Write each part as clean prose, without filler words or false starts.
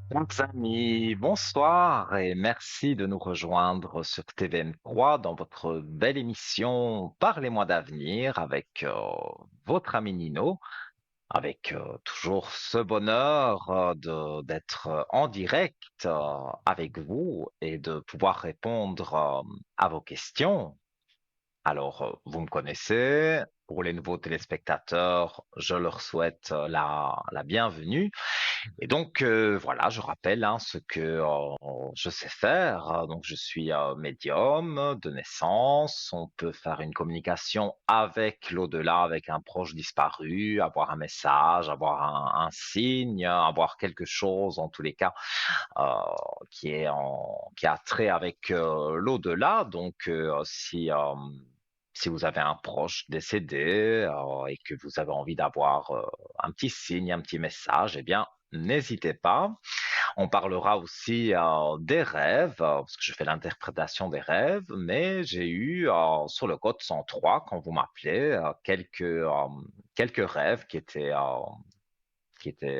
Chers amis, bonsoir et merci de nous rejoindre sur TVM3 dans votre belle émission Parlez-moi d'avenir avec votre ami Nino, avec toujours ce bonheur d'être en direct avec vous et de pouvoir répondre à vos questions. Alors, vous me connaissez. Pour les nouveaux téléspectateurs, je leur souhaite la bienvenue. Et donc, voilà, je rappelle hein, ce que je sais faire. Donc, je suis médium de naissance. On peut faire une communication avec l'au-delà, avec un proche disparu, avoir un message, avoir un signe, avoir quelque chose, en tous les cas, euh, qui a trait avec l'au-delà. Donc, si vous avez un proche décédé et que vous avez envie d'avoir un petit signe, un petit message, eh bien, n'hésitez pas. On parlera aussi des rêves, parce que je fais l'interprétation des rêves, mais j'ai eu sur le code 103, quand vous m'appelez, quelques rêves qui étaient,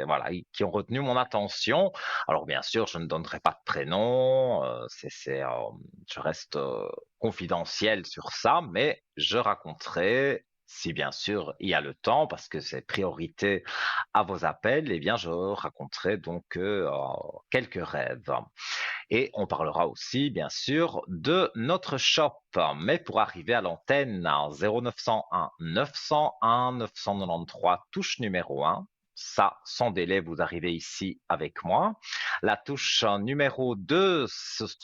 voilà, qui ont retenu mon attention. Alors bien sûr, je ne donnerai pas de prénom, je reste confidentiel sur ça, mais je raconterai, si bien sûr il y a le temps, parce que c'est priorité à vos appels, eh bien je raconterai donc quelques rêves. Et on parlera aussi, bien sûr, de notre shop. Mais pour arriver à l'antenne, 0901 901 993, touche numéro 1. Ça, sans délai, vous arrivez ici avec moi. La touche numéro 2, c'est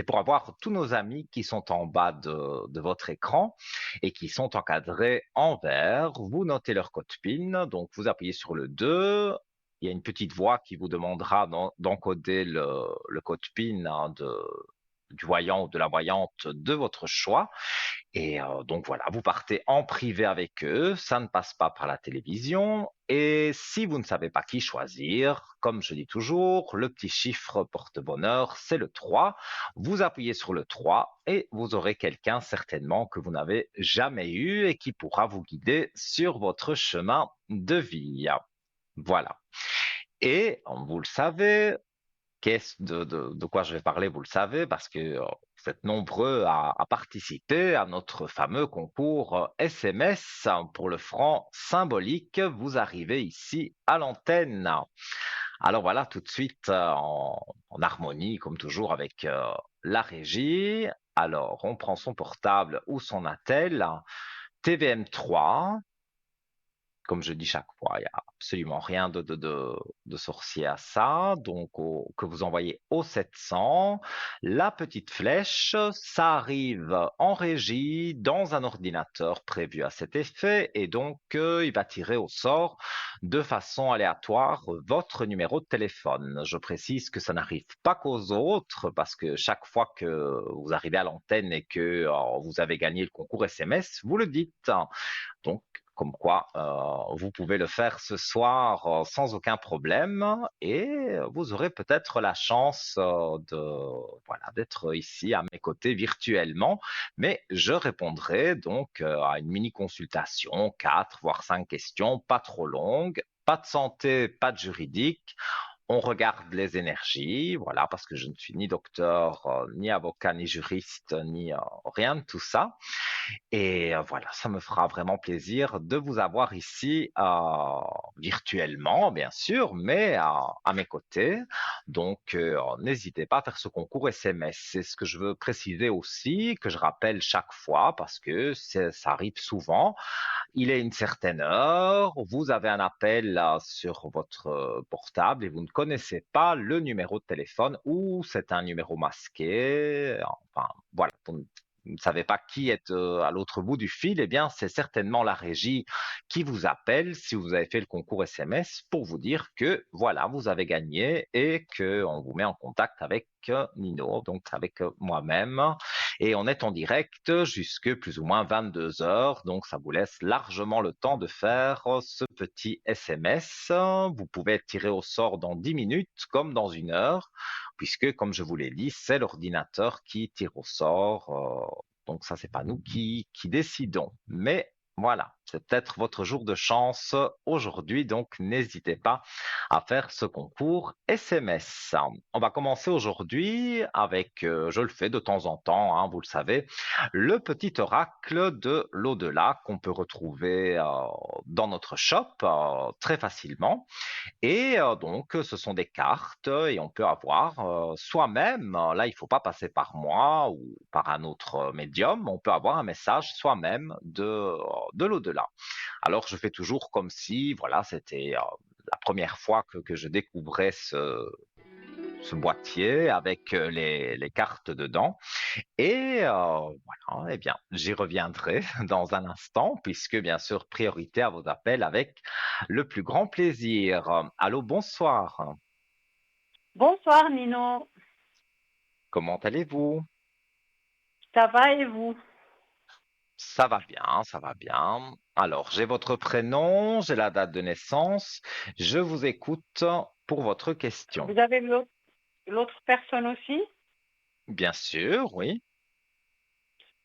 pour avoir tous nos amis qui sont en bas de votre écran et qui sont encadrés en vert. Vous notez leur code PIN, donc vous appuyez sur le 2. Il y a une petite voix qui vous demandera d'encoder le code PIN hein, du voyant ou de la voyante de votre choix. Et donc voilà, vous partez en privé avec eux, ça ne passe pas par la télévision. Et si vous ne savez pas qui choisir, comme je dis toujours, le petit chiffre porte-bonheur, c'est le 3. Vous appuyez sur le 3 et vous aurez quelqu'un certainement que vous n'avez jamais eu et qui pourra vous guider sur votre chemin de vie. Voilà. Et vous le savez, de quoi je vais parler, vous le savez, parce que vous êtes nombreux à participer à notre fameux concours SMS pour le franc symbolique. Vous arrivez ici à l'antenne. Alors voilà, tout de suite en harmonie, comme toujours, avec la régie. Alors, on prend son portable ou son attel. TVM3, comme je dis chaque fois, il n'y a absolument rien de sorcier à ça. Donc, que vous envoyez au 700, la petite flèche, ça arrive en régie dans un ordinateur prévu à cet effet. Et donc, il va tirer au sort de façon aléatoire votre numéro de téléphone. Je précise que ça n'arrive pas qu'aux autres parce que chaque fois que vous arrivez à l'antenne et que vous avez gagné le concours SMS, vous le dites. Donc, comme quoi, vous pouvez le faire ce soir sans aucun problème et vous aurez peut-être la chance voilà, d'être ici à mes côtés virtuellement. Mais je répondrai donc à une mini consultation, 4 voire 5 questions, pas trop longues, pas de santé, pas de juridique. On regarde les énergies, voilà, parce que je ne suis ni docteur, ni avocat, ni juriste, ni rien de tout ça. Et voilà, ça me fera vraiment plaisir de vous avoir ici virtuellement, bien sûr, mais à mes côtés. Donc, n'hésitez pas à faire ce concours SMS. C'est ce que je veux préciser aussi, que je rappelle chaque fois, parce que ça arrive souvent. Il est une certaine heure, vous avez un appel là, sur votre portable et vous ne connaissez pas le numéro de téléphone ou c'est un numéro masqué. Enfin, voilà, vous ne savez pas qui est à l'autre bout du fil, eh bien, c'est certainement la régie qui vous appelle si vous avez fait le concours SMS pour vous dire que voilà, vous avez gagné et qu'on vous met en contact avec Nino, donc avec moi-même. Et on est en direct jusque plus ou moins 22 heures, donc ça vous laisse largement le temps de faire ce petit SMS. Vous pouvez être tiré au sort dans 10 minutes comme dans une heure puisque, comme je vous l'ai dit, c'est l'ordinateur qui tire au sort. Donc ça, c'est pas nous qui décidons. Mais Voilà, c'est peut-être votre jour de chance aujourd'hui, donc n'hésitez pas à faire ce concours SMS. On va commencer aujourd'hui avec, je le fais de temps en temps, hein, vous le savez, le petit oracle de l'au-delà qu'on peut retrouver dans notre shop très facilement. Et donc, ce sont des cartes et on peut avoir soi-même, là, il faut pas passer par moi ou par un autre médium, on peut avoir un message soi-même de l'au-delà. Alors, je fais toujours comme si, voilà, c'était la première fois que je découvrais ce boîtier avec les cartes dedans. Et voilà, eh bien, j'y reviendrai dans un instant, puisque bien sûr, priorité à vos appels avec le plus grand plaisir. Allô, bonsoir. Bonsoir Nino, Comment allez-vous? ça va et vous? Ça va bien, ça va bien. Alors, j'ai votre prénom, j'ai la date de naissance. Je vous écoute pour votre question. Vous avez l'autre personne aussi? Bien sûr, oui.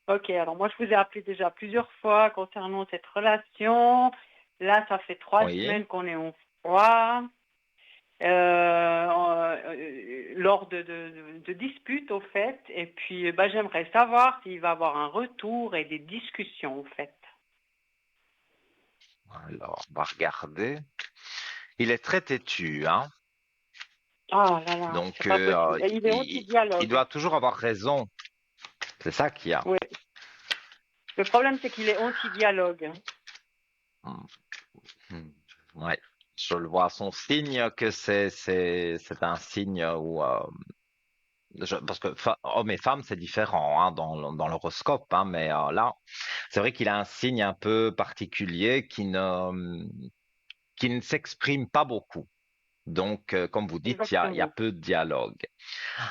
Ok, alors moi je vous ai appelé déjà plusieurs fois concernant cette relation. Là, ça fait trois Oui. semaines qu'on est en froid. Lors de disputes au fait. Et puis bah, j'aimerais savoir s'il va y avoir un retour et des discussions au fait. Alors, on va regarder. Il est très têtu, hein. Ah là là, c'est Donc, pas possible. Et il est il anti-dialogue. doit toujours avoir raison. C'est ça qu'il y a. Oui. Le problème c'est qu'il est anti-dialogue. Hmm. Hmm. Ouais, je le vois à son signe que c'est un signe où parce que hommes et femmes c'est différent hein, dans l'horoscope hein, mais là c'est vrai qu'il a un signe un peu particulier qui ne s'exprime pas beaucoup. Donc, comme vous dites, il y a Exactement. peu de dialogue.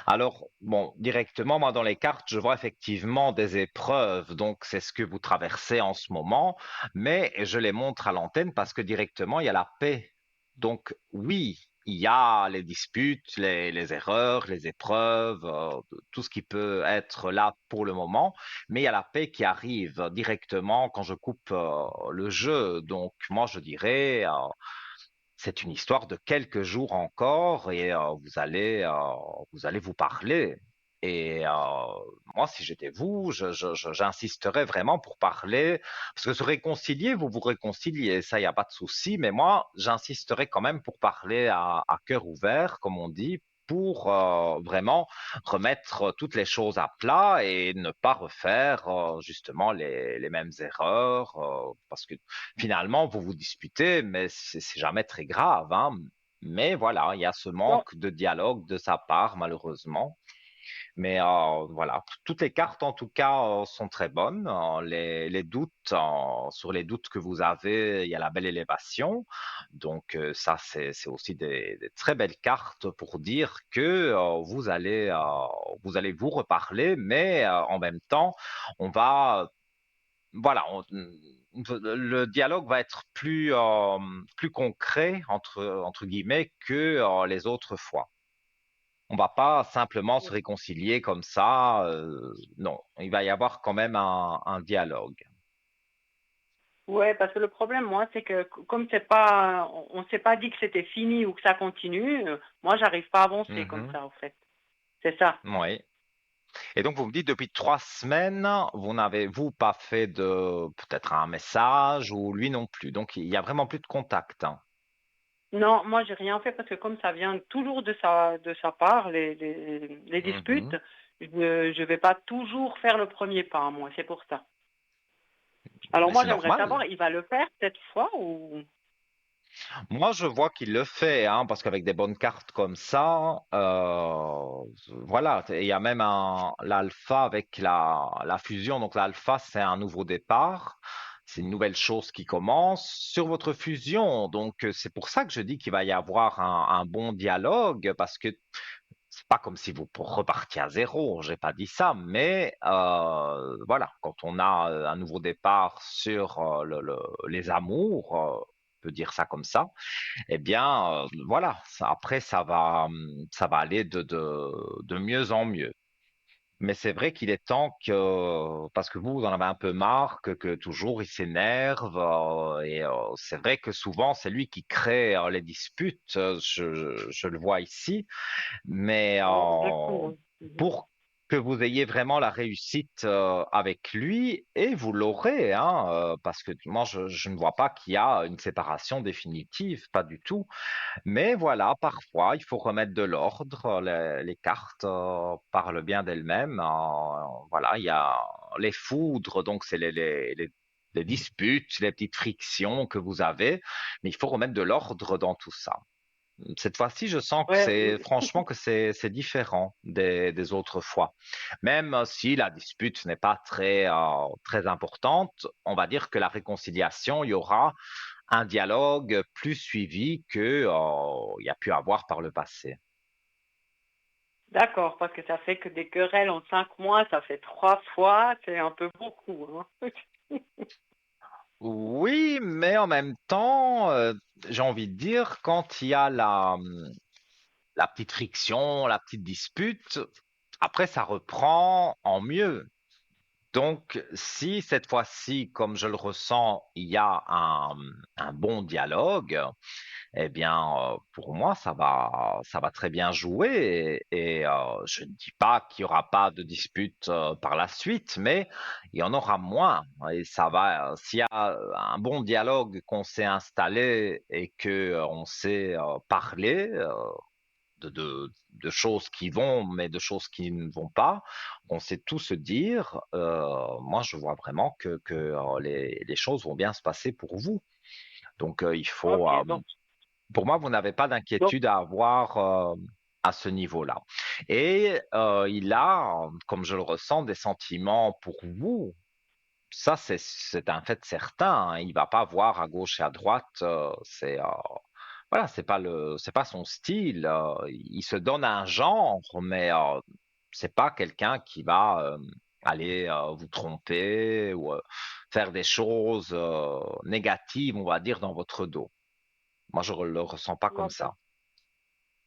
Alors, bon, directement, moi, dans les cartes, je vois effectivement des épreuves. Donc, c'est ce que vous traversez en ce moment. Mais je les montre à l'antenne parce que directement, il y a la paix. Donc, oui, il y a les disputes, les erreurs, les épreuves, tout ce qui peut être là pour le moment. Mais il y a la paix qui arrive directement quand je coupe le jeu. Donc, moi, je dirais, c'est une histoire de quelques jours encore et vous allez vous parler. Et moi, si j'étais vous, j'insisterais vraiment pour parler, parce que se réconcilier, vous vous réconciliez, ça, il n'y a pas de souci, mais moi, j'insisterais quand même pour parler à cœur ouvert, comme on dit, pour vraiment remettre toutes les choses à plat et ne pas refaire justement les mêmes erreurs, parce que finalement, vous vous disputez, mais c'est jamais très grave, hein. Mais voilà, il y a ce Bon, manque de dialogue de sa part, malheureusement. Mais voilà, toutes les cartes, en tout cas, sont très bonnes. Les doutes, sur les doutes que vous avez, il y a la belle élévation. Donc ça, c'est aussi des très belles cartes pour dire que vous allez vous reparler, mais en même temps, on va voilà, le dialogue va être plus concret entre guillemets que les autres fois. On va pas simplement se réconcilier comme ça. Non, il va y avoir quand même un dialogue. ouais, parce que le problème, moi, c'est que comme c'est pas, on s'est pas dit que c'était fini ou que ça continue, moi, j'arrive pas à avancer comme Mhm. ça, en fait. C'est ça. Oui. Et donc vous me dites depuis 3 semaines, vous n'avez vous pas fait de peut-être un message ou lui non plus. Donc il y a vraiment plus de contact, hein. Non, moi, j'ai rien fait parce que comme ça vient toujours de sa part, les disputes, Mhm. je vais pas toujours faire le premier pas, moi, c'est pour ça. Alors Mais moi, c'est j'aimerais normal. savoir, il va le faire cette fois ou... Moi, je vois qu'il le fait, hein, parce qu'avec des bonnes cartes comme ça, voilà, il y a même l'alpha avec la fusion. Donc l'alpha, c'est un nouveau départ, c'est une nouvelle chose qui commence sur votre fusion. Donc c'est pour ça que je dis qu'il va y avoir un bon dialogue, parce que c'est pas comme si vous repartiez à zéro. J'ai pas dit ça, mais voilà, quand on a un nouveau départ sur les amours, on peut dire ça comme ça eh bien, voilà, après ça va aller de mieux en mieux. Mais c'est vrai qu'il est temps que, parce que vous en avez un peu marre, que toujours il s'énerve, c'est vrai que souvent c'est lui qui crée les disputes, je le vois ici, mais Ouais, exactement. Mhm. pour que vous ayez vraiment la réussite avec lui, et vous l'aurez, hein, parce que moi je ne vois pas qu'il y a une séparation définitive, pas du tout. Mais voilà, parfois, il faut remettre de l'ordre. Les cartes parlent bien d'elles-mêmes. Voilà, il y a les foudres, donc c'est les disputes, les petites frictions que vous avez, mais il faut remettre de l'ordre dans tout ça. Cette fois-ci, je sens que Ouais, franchement que c'est différent des autres fois. Même si la dispute n'est pas très importante, on va dire que la réconciliation, il y aura un dialogue plus suivi que il y a pu avoir par le passé. d'accord, parce que ça fait que des querelles en 5 mois, ça fait 3 fois, c'est un peu beaucoup, hein. Oui, mais en même temps, j'ai envie de dire, quand il y a la petite friction, la petite dispute, après ça reprend en mieux. Donc, si cette fois-ci, comme je le ressens, il y a un bon dialogue, eh bien, pour moi, ça va très bien jouer. Je ne dis pas qu'il n'y aura pas de dispute par la suite, mais il y en aura moins. Et ça va, s'il y a un bon dialogue qu'on s'est installé et que on sait parler de choses qui vont, mais de choses qui ne vont pas, on sait tout se dire. Moi, je vois vraiment que les choses vont bien se passer pour vous. Donc, il faut, Ok, donc, pour moi, vous n'avez pas donc, d'inquiétude à avoir à ce niveau-là. Et il a, comme je le ressens, des sentiments pour vous. Ça, c'est un fait certain, hein. Il va pas voir à gauche et à droite. Voilà, c'est pas son style. Il se donne un genre, mais c'est pas quelqu'un qui va aller vous tromper ou faire des choses négatives, on va dire, dans votre dos. Moi, je le ressens pas comme d'accord. ça.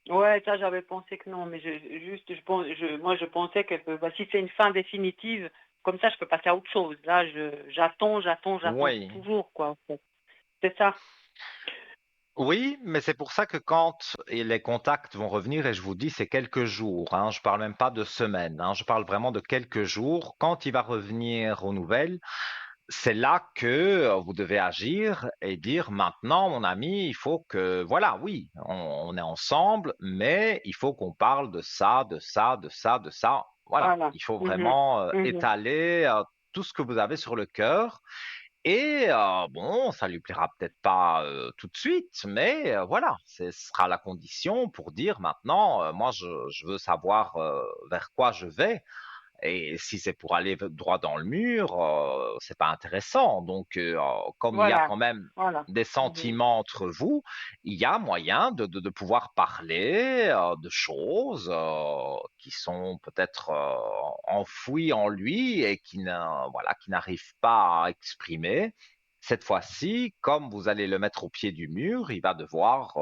Ouais, ça j'avais pensé que non, mais moi je pensais que bah, si c'est une fin définitive, comme ça je peux passer à autre chose. Là, j'attends Oui, toujours, quoi, en fait. C'est ça. oui, mais c'est pour ça que quand les contacts vont revenir, et je vous dis, c'est quelques jours, hein, je parle même pas de semaines, hein, je parle vraiment de quelques jours. Quand il va revenir aux nouvelles, c'est là que vous devez agir et dire maintenant, mon ami, il faut que, voilà, oui, on est ensemble, mais il faut qu'on parle de ça, de ça, de ça, de ça. Voilà, Voilà. il faut Mhm. vraiment Mhm. étaler tout ce que vous avez sur le cœur. Et bon, ça lui plaira peut-être pas tout de suite, mais voilà, ce sera la condition pour dire maintenant, moi, je veux savoir vers quoi je vais. Et si c'est pour aller droit dans le mur, c'est pas intéressant. Donc, comme il y a Voilà. quand même Voilà. des Mhm. sentiments entre vous, il y a moyen de pouvoir parler de choses qui sont peut-être enfouies en lui et voilà, qui n'arrivent pas à exprimer. Cette fois-ci, comme vous allez le mettre au pied du mur, il va devoir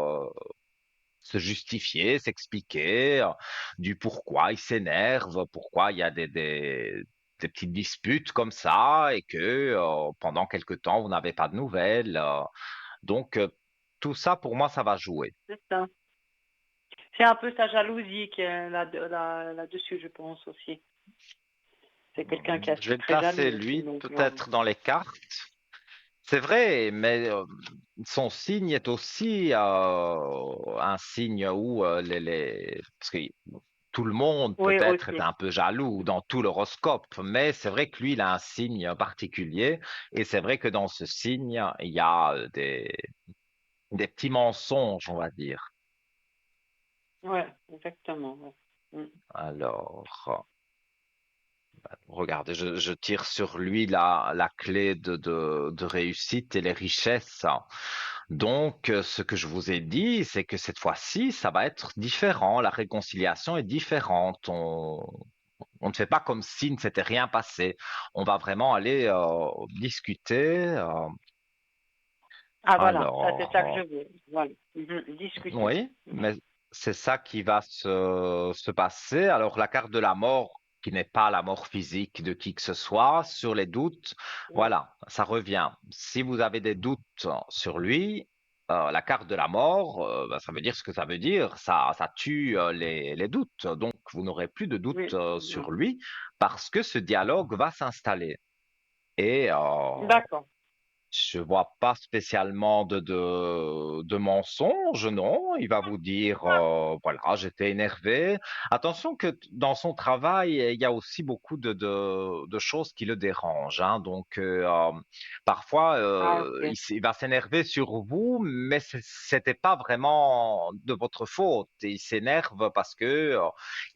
se justifier, s'expliquer du pourquoi il s'énerve, pourquoi il y a des petites disputes comme ça et que pendant quelque temps, vous n'avez pas de nouvelles. Donc, tout ça, pour moi, ça va jouer. C'est ça. C'est un peu sa jalousie qui est là-dessus, je pense aussi. C'est quelqu'un qui est Je vais le très placer, jaloux aussi, lui, donc peut-être dans les cartes. C'est vrai, mais son signe est aussi un signe où parce que tout le monde oui, peut-être est aussi. un peu jaloux dans tout l'horoscope, mais c'est vrai que lui, il a un signe particulier, et c'est vrai que dans ce signe, il y a des petits mensonges, on va dire. Ouais, exactement. Ouais. Mm. Alors, regardez, je tire sur lui la clé de réussite et les richesses. Donc, ce que je vous ai dit, c'est que cette fois-ci, ça va être différent. La réconciliation est différente. On ne fait pas comme si ne s'était rien passé. On va vraiment aller discuter. Ah voilà, ça c'est ça que je Alors, veux. Voilà. Mhm. Discuter. oui, Mhm. mais c'est ça qui va se passer. Alors, la carte de la mort. qui n'est pas la mort physique de qui que ce soit. Sur les doutes, Ouais. voilà, ça revient. Si vous avez des doutes sur lui, la carte de la mort, ben, ça veut dire ce que ça veut dire. Ça tue les doutes. Donc, vous n'aurez plus de doutes Oui. sur lui parce que ce dialogue va s'installer. Et D'accord. je vois pas spécialement de mensonges, non. Il va vous dire, voilà, j'étais énervé. Attention que dans son travail, il y a aussi beaucoup de choses qui le dérangent, hein. Donc, parfois, Ah, ok. il va s'énerver sur vous, mais c'était pas vraiment de votre faute. Il s'énerve parce que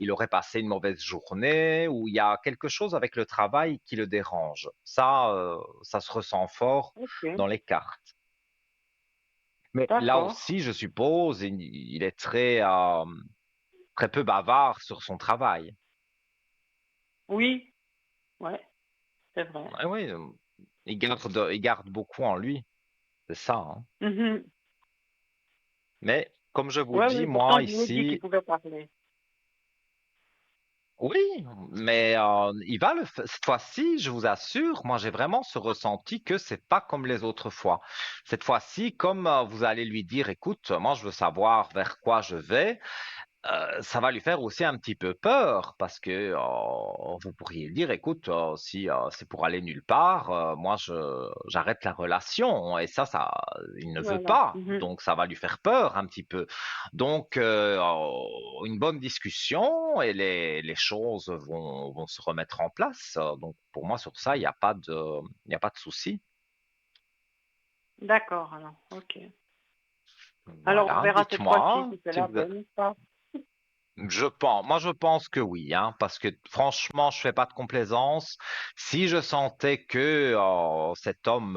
il aurait passé une mauvaise journée ou il y a quelque chose avec le travail qui le dérange. Ça se ressent fort Ok. dans les cartes. Mais là D'accord. aussi, je suppose, il est très peu bavard sur son travail. Oui. Ouais, c'est vrai. Oui, oui, il garde beaucoup en lui, c'est ça, hein. Mhm. Mais comme je vous Ouais, dis, oui, pourtant, moi je lui ai dit qu'il ici, pouvait parler. oui, mais il va cette fois-ci, je vous assure, moi j'ai vraiment ce ressenti que c'est pas comme les autres fois. Cette fois-ci, comme vous allez lui dire, écoute, moi je veux savoir vers quoi je vais. Ça va lui faire aussi un petit peu peur parce que vous pourriez lui dire, écoute, si c'est pour aller nulle part, moi j'arrête la relation et ça, il ne veut Voilà. pas, Mhm. donc ça va lui faire peur un petit peu. Donc une bonne discussion et les choses vont se remettre en place. Donc pour moi sur ça, il n'y a pas de souci. D'accord, alors. Ok. Alors, on Voilà, verra cette fois-ci dites-moi si c'est si la vous. bonne ou pas. Moi je pense que oui, hein, parce que franchement, je fais pas de complaisance. Si je sentais que cet homme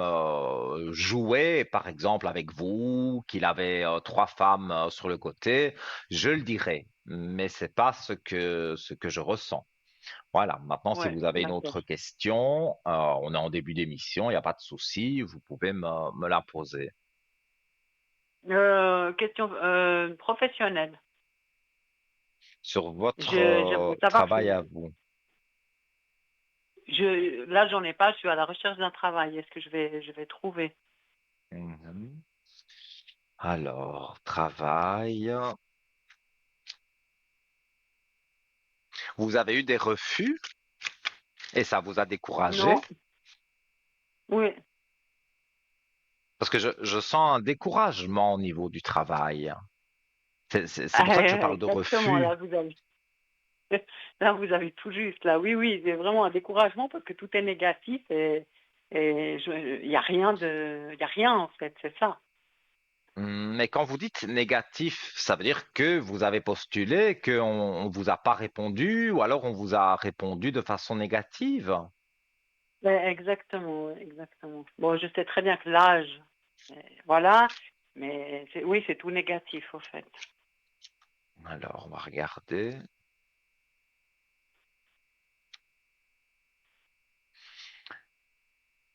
jouait, par exemple, avec vous, qu'il avait trois femmes sur le côté, je le dirais. Mais c'est pas ce que je ressens. Voilà. Maintenant, si Ouais, vous avez une d'accord. autre question, on est en début d'émission, il n'y a pas de souci, vous pouvez me la poser. Question professionnelle. Sur votre J'aimerais savoir travail à si vous. là, j'en ai pas, je suis à la recherche d'un travail. Est-ce que je vais trouver? Mhm. Alors, travail. Vous avez eu des refus et ça vous a découragé? Non. Oui. Parce que je sens un découragement au niveau du travail. C'est pour ça que je parle de Exactement, refus. là, vous avez tout juste. Là, oui, oui, c'est vraiment un découragement parce que tout est négatif et il y a rien il y a rien en fait, c'est ça. Mais quand vous dites négatif, ça veut dire que vous avez postulé, qu'on vous a pas répondu, ou alors on vous a répondu de façon négative. Exactement, ouais, exactement. Bon, je sais très bien que l'âge, voilà, mais oui, c'est tout négatif au fait. Alors, on va regarder.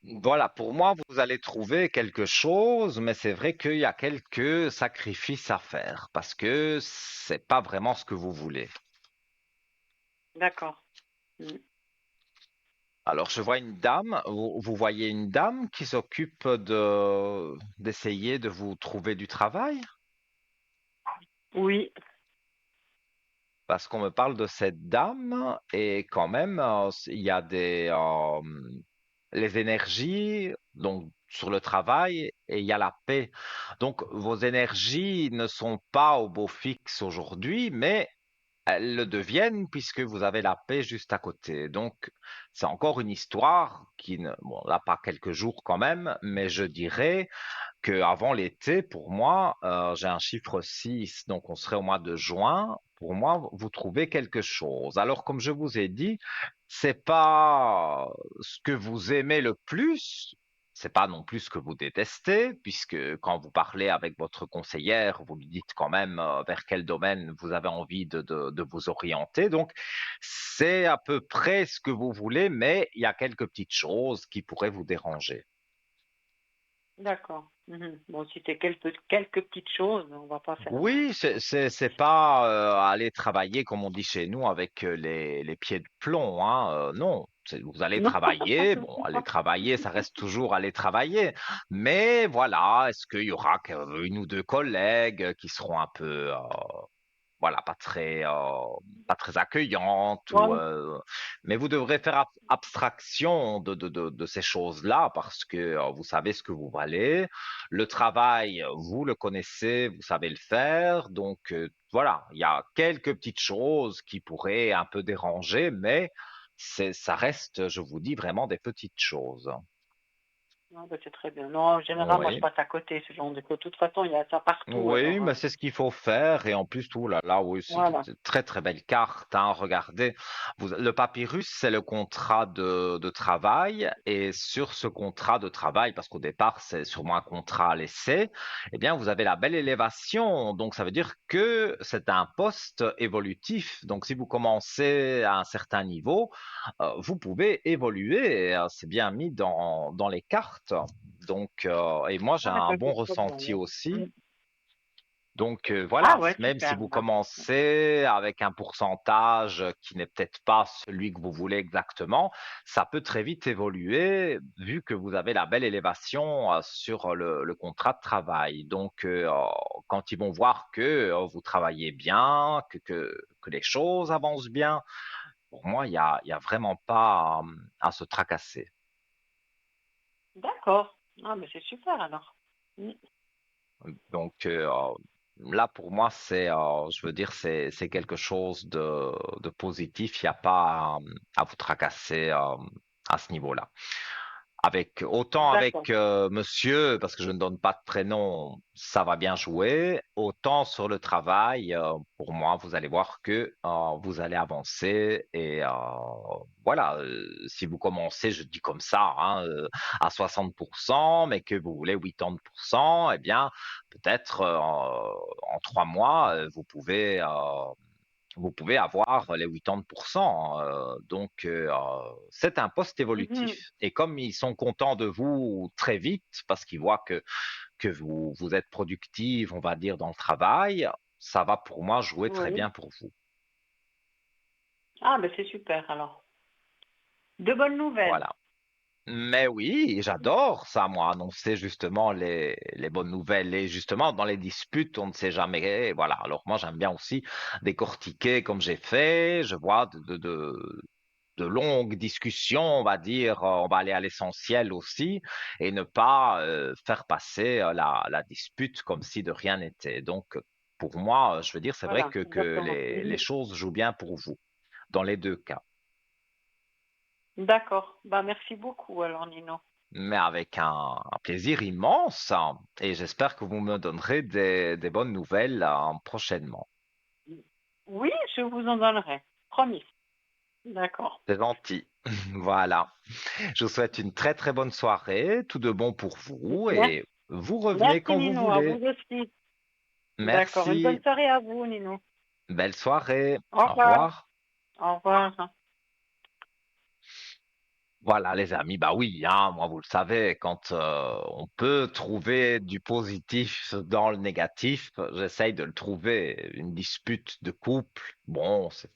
Voilà, pour moi, vous allez trouver quelque chose, mais c'est vrai qu'il y a quelques sacrifices à faire parce que c'est pas vraiment ce que vous voulez. D'accord. Mm. Alors, je vois une dame, vous voyez une dame qui s'occupe d'essayer de vous trouver du travail Oui. parce qu'on me parle de cette dame et quand même, il y a les énergies, donc sur le travail et il y a la paix. Donc, vos énergies ne sont pas au beau fixe aujourd'hui, mais elles le deviennent puisque vous avez la paix juste à côté. Donc, c'est encore une histoire qui ne, bon, là, pas quelques jours quand même, mais je dirais qu'avant l'été, pour moi, j'ai un chiffre 6, donc on serait au mois de juin. Pour moi, vous trouvez quelque chose. Alors, comme je vous ai dit, c'est pas ce que vous aimez le plus, c'est pas non plus ce que vous détestez, puisque quand vous parlez avec votre conseillère, vous lui dites quand même vers quel domaine vous avez envie de vous orienter. Donc, c'est à peu près ce que vous voulez, mais il y a quelques petites choses qui pourraient vous déranger. D'accord. Bon, si c'est quelques petites choses, on va pas faire un Oui, c'est pas aller travailler comme on dit chez nous avec les pieds de plomb, hein. Non, vous allez non. travailler. Bon, aller travailler, ça reste toujours aller travailler. Mais voilà, est-ce qu'il y aura une ou deux collègues qui seront un peu voilà, pas très accueillante ou, Bon, mais vous devrez faire abstraction de ces choses-là parce que vous savez ce que vous valez. Le travail, vous le connaissez, vous savez le faire. Donc, voilà, il y a quelques petites choses qui pourraient un peu déranger, mais ça reste, je vous dis, vraiment des petites choses. ah bah, c'est très bien. Non, en général, moi, je Oui. passe à côté, ce genre de choses. De toute façon, il y a ça partout, Oui, alors, mais c'est ce qu'il faut faire. Et en plus, tout là, là, oui, c'est voilà. de très très belles cartes. Hein, regardez, le papyrus, c'est le contrat de travail. Et sur ce contrat de travail, parce qu'au départ, c'est sûrement un contrat à l'essai, eh bien, vous avez la belle élévation. Donc, ça veut dire que c'est un poste évolutif. Donc, si vous commencez à un certain niveau, vous pouvez évoluer. Et, c'est bien mis dans les cartes. Donc, et moi, j'ai Ah, un ça, bon c'est très bien, ressenti ouais. aussi. Mm. Donc Ah voilà, ouais, même si super. vous Ouais. commencez avec un pourcentage qui n'est peut-être pas celui que vous voulez exactement, ça peut très vite évoluer vu que vous avez la belle élévation sur le contrat de travail. Donc quand ils vont voir que vous travaillez bien, que les choses avancent bien, pour moi, il y a vraiment pas à se tracasser. D'accord. Ah, mais c'est super, alors. Mm. Donc là, pour moi, je veux dire, c'est quelque chose de positif. Il n'y a pas à vous tracasser à ce niveau-là. Autant D'accord. avec monsieur, parce que je ne donne pas de prénom, ça va bien jouer. Autant sur le travail, pour moi, vous allez voir que vous allez avancer. Et voilà, si vous commencez, je dis comme ça, hein, à 60%, mais que vous voulez 80%, eh bien, peut-être en 3 mois, vous pouvez avoir les 80%. Donc, c'est un poste Mhm. évolutif. Et comme ils sont contents de vous très vite, parce qu'ils voient que vous êtes productive, on va dire, dans le travail, ça va pour moi jouer très Oui. bien pour vous. Ah, ben c'est super, alors. De bonnes nouvelles. Voilà. Mais oui, j'adore ça, moi, annoncer justement les bonnes nouvelles. Et justement, dans les disputes, on ne sait jamais. Voilà. Alors moi, j'aime bien aussi décortiquer comme j'ai fait. Je vois de longues discussions, on va dire, on va aller à l'essentiel aussi, et ne pas faire passer la dispute comme si de rien n'était. Donc, pour moi, je veux dire, c'est vrai Voilà, que exactement. les choses jouent bien pour vous, dans les deux cas, D'accord. Bah, merci beaucoup, alors, Nino. mais avec un plaisir immense, hein, et j'espère que vous me donnerez des bonnes nouvelles prochainement. Oui, je vous en donnerai. Promis. D'accord. C'est gentil. Voilà. Je vous souhaite une très très bonne soirée, tout de bon pour vous, Merci, et vous revenez merci, quand vous Nino. À vous voulez. aussi. D'accord. Une bonne Merci. soirée à vous, Nino. Belle soirée. Au Au revoir. revoir. Au revoir. Voilà, les amis, bah oui, hein, moi vous le savez, quand on peut trouver du positif dans le négatif, j'essaye de le trouver. Une dispute de couple, bon, c'est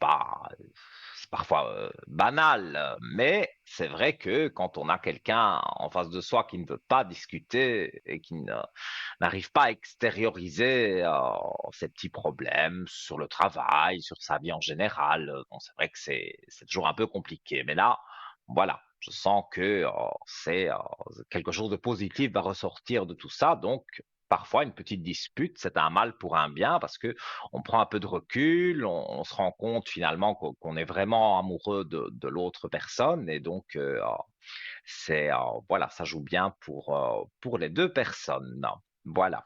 parfois banal, mais c'est vrai que quand on a quelqu'un en face de soi qui ne veut pas discuter et qui n'arrive pas à extérioriser ses petits problèmes sur le travail, sur sa vie en général, bon, c'est vrai que c'est toujours un peu compliqué. Mais là, voilà, je sens que c'est quelque chose de positif va ressortir de tout ça. Donc, parfois, une petite dispute, c'est un mal pour un bien parce que on prend un peu de recul, on se rend compte finalement qu'on est vraiment amoureux de l'autre personne et donc voilà, ça joue bien pour les deux personnes. Voilà.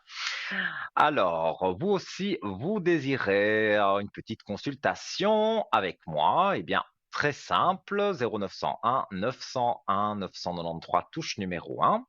Alors, vous aussi, vous désirez une petite consultation avec moi? Eh bien, très simple, 0901 901 993, touche numéro 1.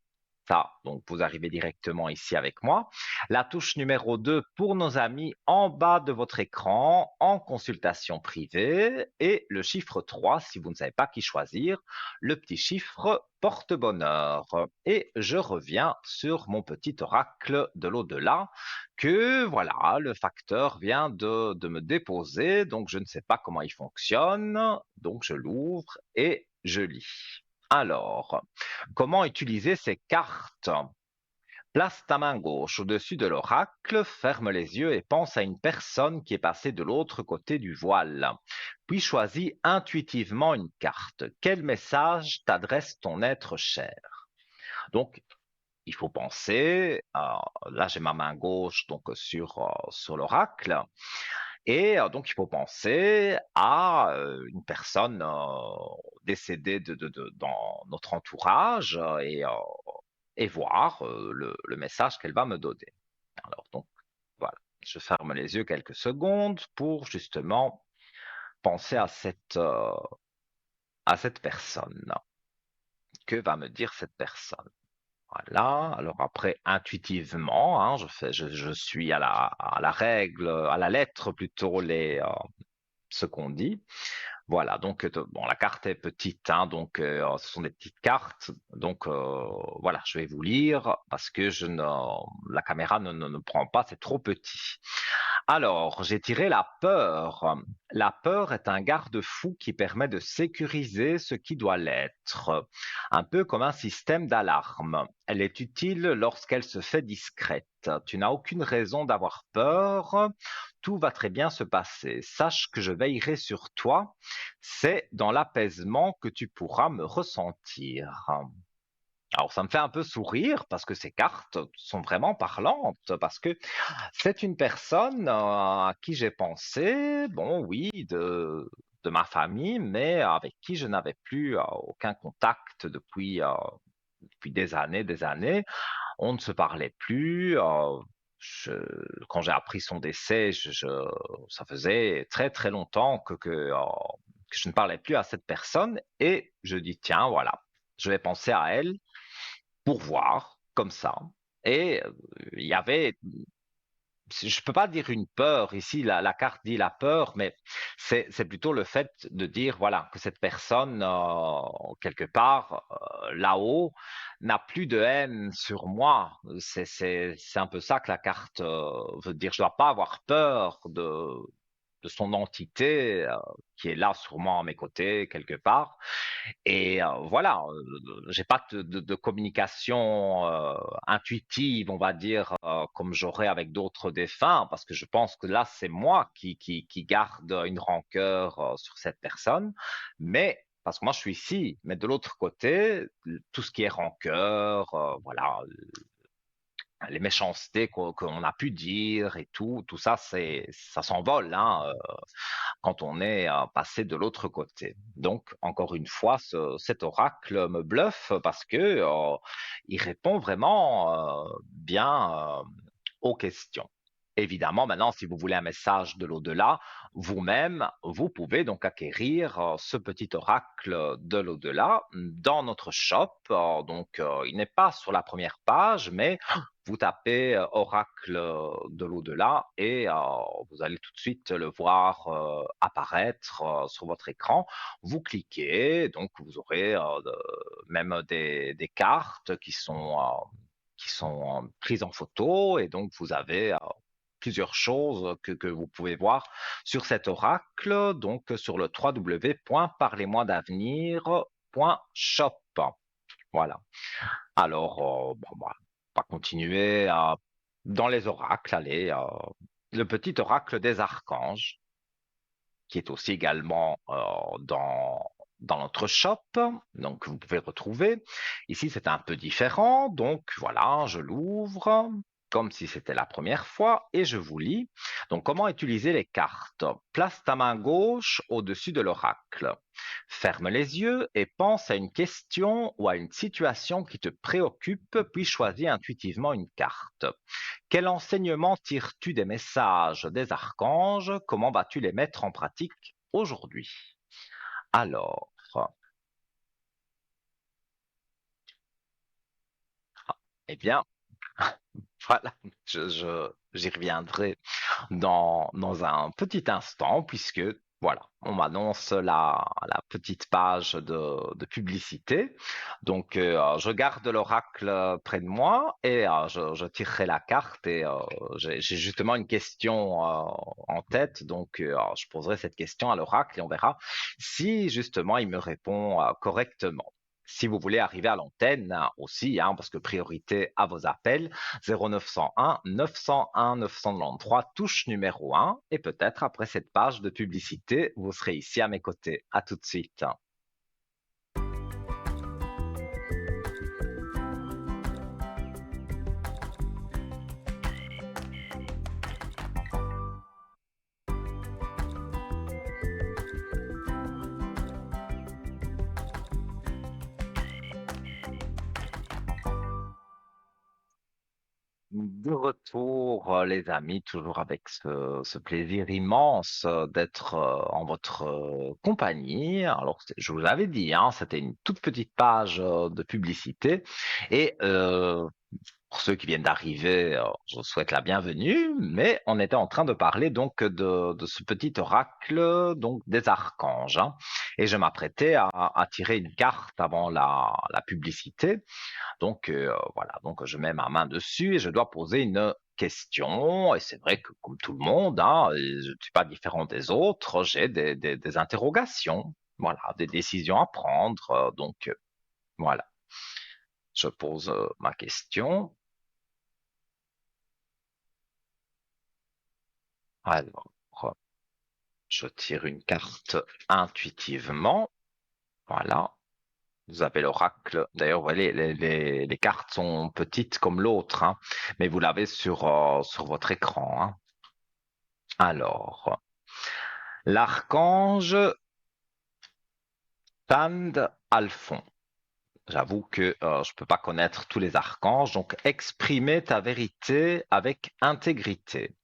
Ça, donc vous arrivez directement ici avec moi. La touche numéro 2 pour nos amis en bas de votre écran en consultation privée et le chiffre 3 si vous ne savez pas qui choisir, le petit chiffre porte-bonheur. Et je reviens sur mon petit oracle de l'au-delà que voilà, le facteur vient de me déposer, donc je ne sais pas comment il fonctionne, donc je l'ouvre et je lis. Alors, comment utiliser ces cartes? Place ta main gauche au-dessus de l'oracle, ferme les yeux et pense à une personne qui est passée de l'autre côté du voile. Puis choisis intuitivement une carte. Quel message t'adresse ton être cher? Donc, il faut penser, là j'ai ma main gauche donc sur l'oracle, et donc il faut penser à une personne décédée dans notre entourage et voir le message qu'elle va me donner. Alors donc voilà, je ferme les yeux quelques secondes pour justement penser à cette personne. Que va me dire cette personne? Voilà, alors après, intuitivement, hein, je suis à la règle, à la lettre plutôt ce qu'on dit. Voilà, donc bon, la carte est petite, hein, donc ce sont des petites cartes. Donc voilà, je vais vous lire parce que la caméra ne prend pas, c'est trop petit. Alors, j'ai tiré la peur. La peur est un garde-fou qui permet de sécuriser ce qui doit l'être, un peu comme un système d'alarme. Elle est utile lorsqu'elle se fait discrète. Tu n'as aucune raison d'avoir peur. Tout va très bien se passer. Sache que je veillerai sur toi. C'est dans l'apaisement que tu pourras me ressentir. Alors, ça me fait un peu sourire parce que ces cartes sont vraiment parlantes, parce que c'est une personne à qui j'ai pensé, bon oui, de ma famille, mais avec qui je n'avais plus aucun contact depuis des années, des années. On ne se parlait plus. Quand j'ai appris son décès, ça faisait très très longtemps que je ne parlais plus à cette personne et je dis, tiens, voilà, je vais penser à elle pour voir, comme ça. Et il y avait je peux pas dire une peur ici, la carte dit la peur, mais c'est plutôt le fait de dire voilà que cette personne quelque part là-haut n'a plus de haine sur moi. C'est un peu ça que la carte veut dire. Je dois pas avoir peur de son entité qui est là sûrement à mes côtés quelque part. Et voilà, j'ai pas de communication intuitive, on va dire, comme j'aurais avec d'autres défunts, parce que je pense que là, c'est moi qui garde une rancœur sur cette personne. Mais parce que moi, je suis ici, mais de l'autre côté, tout ce qui est rancœur, voilà, les méchancetés qu'on a pu dire et tout ça, ça s'envole, hein, quand on est passé de l'autre côté. Donc, encore une fois, cet oracle me bluffe parce que il répond vraiment bien aux questions. Évidemment, maintenant, si vous voulez un message de l'au-delà, vous-même, vous pouvez donc acquérir ce petit oracle de l'au-delà dans notre shop. Donc, il n'est pas sur la première page, mais vous tapez oracle de l'au-delà et vous allez tout de suite le voir apparaître sur votre écran. Vous cliquez, donc vous aurez même des cartes qui sont prises en photo et donc vous avez plusieurs choses que vous pouvez voir sur cet oracle, donc sur le www.parlez-moi-d'avenir.shop. Voilà. Alors, bon, bah, on va continuer dans les oracles. Allez, le petit oracle des archanges, qui est aussi également dans notre shop. Donc, vous pouvez retrouver. Ici, c'est un peu différent. Donc, voilà, je l'ouvre comme si c'était la première fois et je vous lis. Donc, comment utiliser les cartes? Place ta main gauche au-dessus de l'oracle. Ferme les yeux et pense à une question ou à une situation qui te préoccupe, puis choisis intuitivement une carte. Quel enseignement tires-tu des messages des archanges? Comment vas-tu les mettre en pratique aujourd'hui? Alors, Eh bien, voilà, j'y reviendrai dans un petit instant, puisque voilà, on m'annonce la petite page de publicité. Donc, je garde l'oracle près de moi et je tirerai la carte et j'ai justement une question en tête. Donc, je poserai cette question à l'oracle et on verra si justement il me répond correctement. Si vous voulez arriver à l'antenne aussi, hein, parce que priorité à vos appels, 0901 901 993, touche numéro 1. Et peut-être après cette page de publicité, vous serez ici à mes côtés. À tout de suite. De retour, les amis, toujours avec ce plaisir immense d'être en votre compagnie. Alors, je vous l'avais dit, hein, c'était une toute petite page de publicité. Et pour ceux qui viennent d'arriver, je vous souhaite la bienvenue, mais on était en train de parler donc de ce petit oracle donc des archanges, hein. Et je m'apprêtais à tirer une carte avant la publicité. Donc voilà, donc je mets ma main dessus et je dois poser une question. Et c'est vrai que comme tout le monde, hein, et je ne suis pas différent des autres, j'ai des interrogations, voilà, des décisions à prendre. Donc voilà, je pose ma question. Alors, je tire une carte intuitivement. Voilà. Vous avez l'oracle. D'ailleurs, vous voyez, les cartes sont petites comme l'autre, hein, mais vous l'avez sur votre écran, hein. Alors, l'archange Tand Alphon. J'avoue que je peux pas connaître tous les archanges, donc exprimer ta vérité avec intégrité.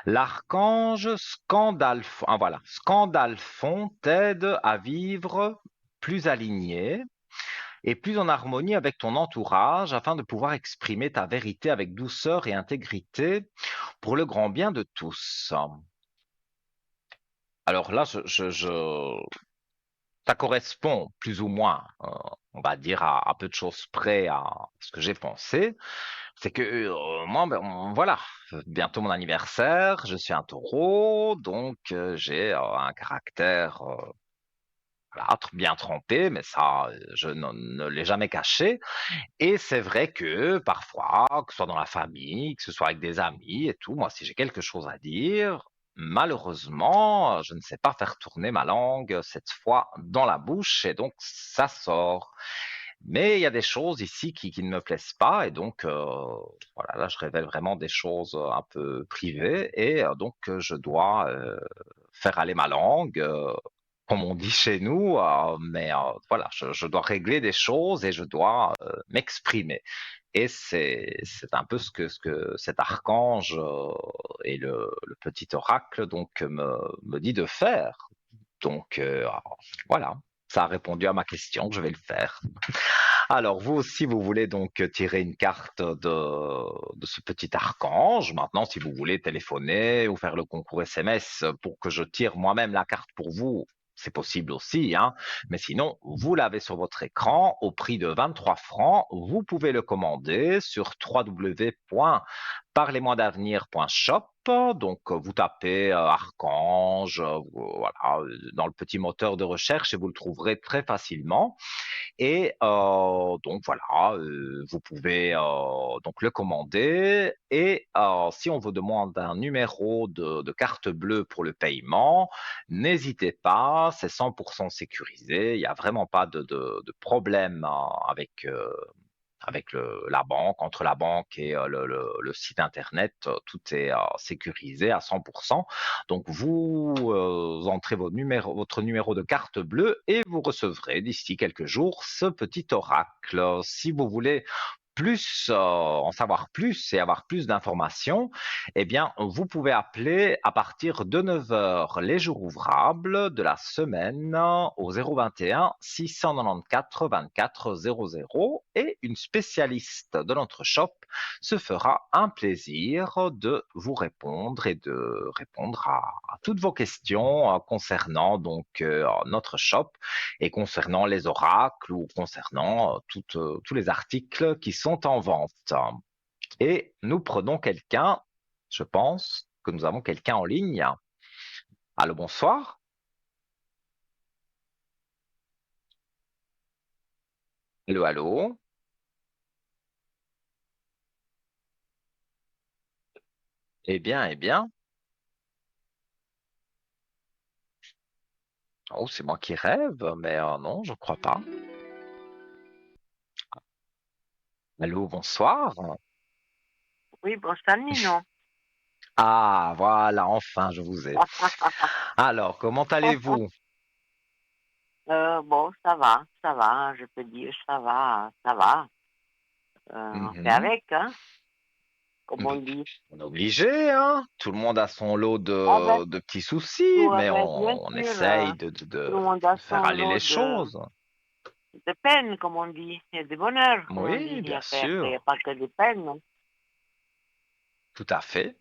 L'archange Scandalphon, ah voilà, Scandalphon t'aide à vivre plus aligné et plus en harmonie avec ton entourage afin de pouvoir exprimer ta vérité avec douceur et intégrité pour le grand bien de tous. Alors là, ça correspond plus ou moins, on va dire, à peu de choses près à ce que j'ai pensé. C'est que moi, ben, voilà, bientôt mon anniversaire, je suis un taureau, donc j'ai un caractère voilà, bien trempé, mais ça, je ne l'ai jamais caché. Et c'est vrai que parfois, que ce soit dans la famille, que ce soit avec des amis et tout, moi, si j'ai quelque chose à dire, malheureusement, je ne sais pas faire tourner ma langue cette fois dans la bouche et donc ça sort. Mais il y a des choses ici qui ne me plaisent pas et donc voilà, là, je révèle vraiment des choses un peu privées et donc je dois faire aller ma langue. Comme on dit chez nous, mais voilà, je dois régler des choses et je dois m'exprimer. Et c'est un peu ce que cet archange et le petit oracle donc me dit de faire. Donc voilà, ça a répondu à ma question, je vais le faire. Alors vous aussi, vous voulez donc tirer une carte de ce petit archange. Maintenant, si vous voulez téléphoner ou faire le concours SMS pour que je tire moi-même la carte pour vous, c'est possible aussi, hein. Mais sinon, vous l'avez sur votre écran au prix de 23 francs. Vous pouvez le commander sur www.parlez-moi-d'avenir.shop. Donc, vous tapez Archange, voilà, dans le petit moteur de recherche et vous le trouverez très facilement. Et donc voilà, vous pouvez donc le commander et si on vous demande un numéro de carte bleue pour le paiement, n'hésitez pas, c'est 100% sécurisé, il n'y a vraiment pas de problème avec avec la banque, entre la banque et le site internet, tout est sécurisé à 100%. Donc vous entrez votre numéro de carte bleue et vous recevrez d'ici quelques jours ce petit oracle. Si vous voulez en savoir plus et avoir plus d'informations, eh bien, vous pouvez appeler à partir de 9 heures les jours ouvrables de la semaine au 021 694 24 00 et une spécialiste de notre shop se fera un plaisir de vous répondre et de répondre à toutes vos questions concernant donc notre shop et concernant les oracles ou concernant tous les articles qui sont en vente. Et nous prenons quelqu'un, je pense que nous avons quelqu'un en ligne. Allô, bonsoir. Allô, allô. Eh bien, eh bien. Oh, c'est moi qui rêve, mais non, je crois pas. Allô, bonsoir. Oui, bon, Stanley, non. Ah, voilà, enfin, je vous ai. Alors, comment allez-vous? Bon, ça va, je peux dire, ça va, ça va. On fait Mhm. avec, hein, comme on dit. On est obligé, hein. Tout le monde a son lot Ah ben, de petits soucis, mais ben, bien on sûr, essaye tout le monde a de faire son aller lot les choses. de peine, comme on dit, et de bonheur, comme on dit. Oui, Il n'y bien a, il y a sûr, pas que de peine. tout à fait.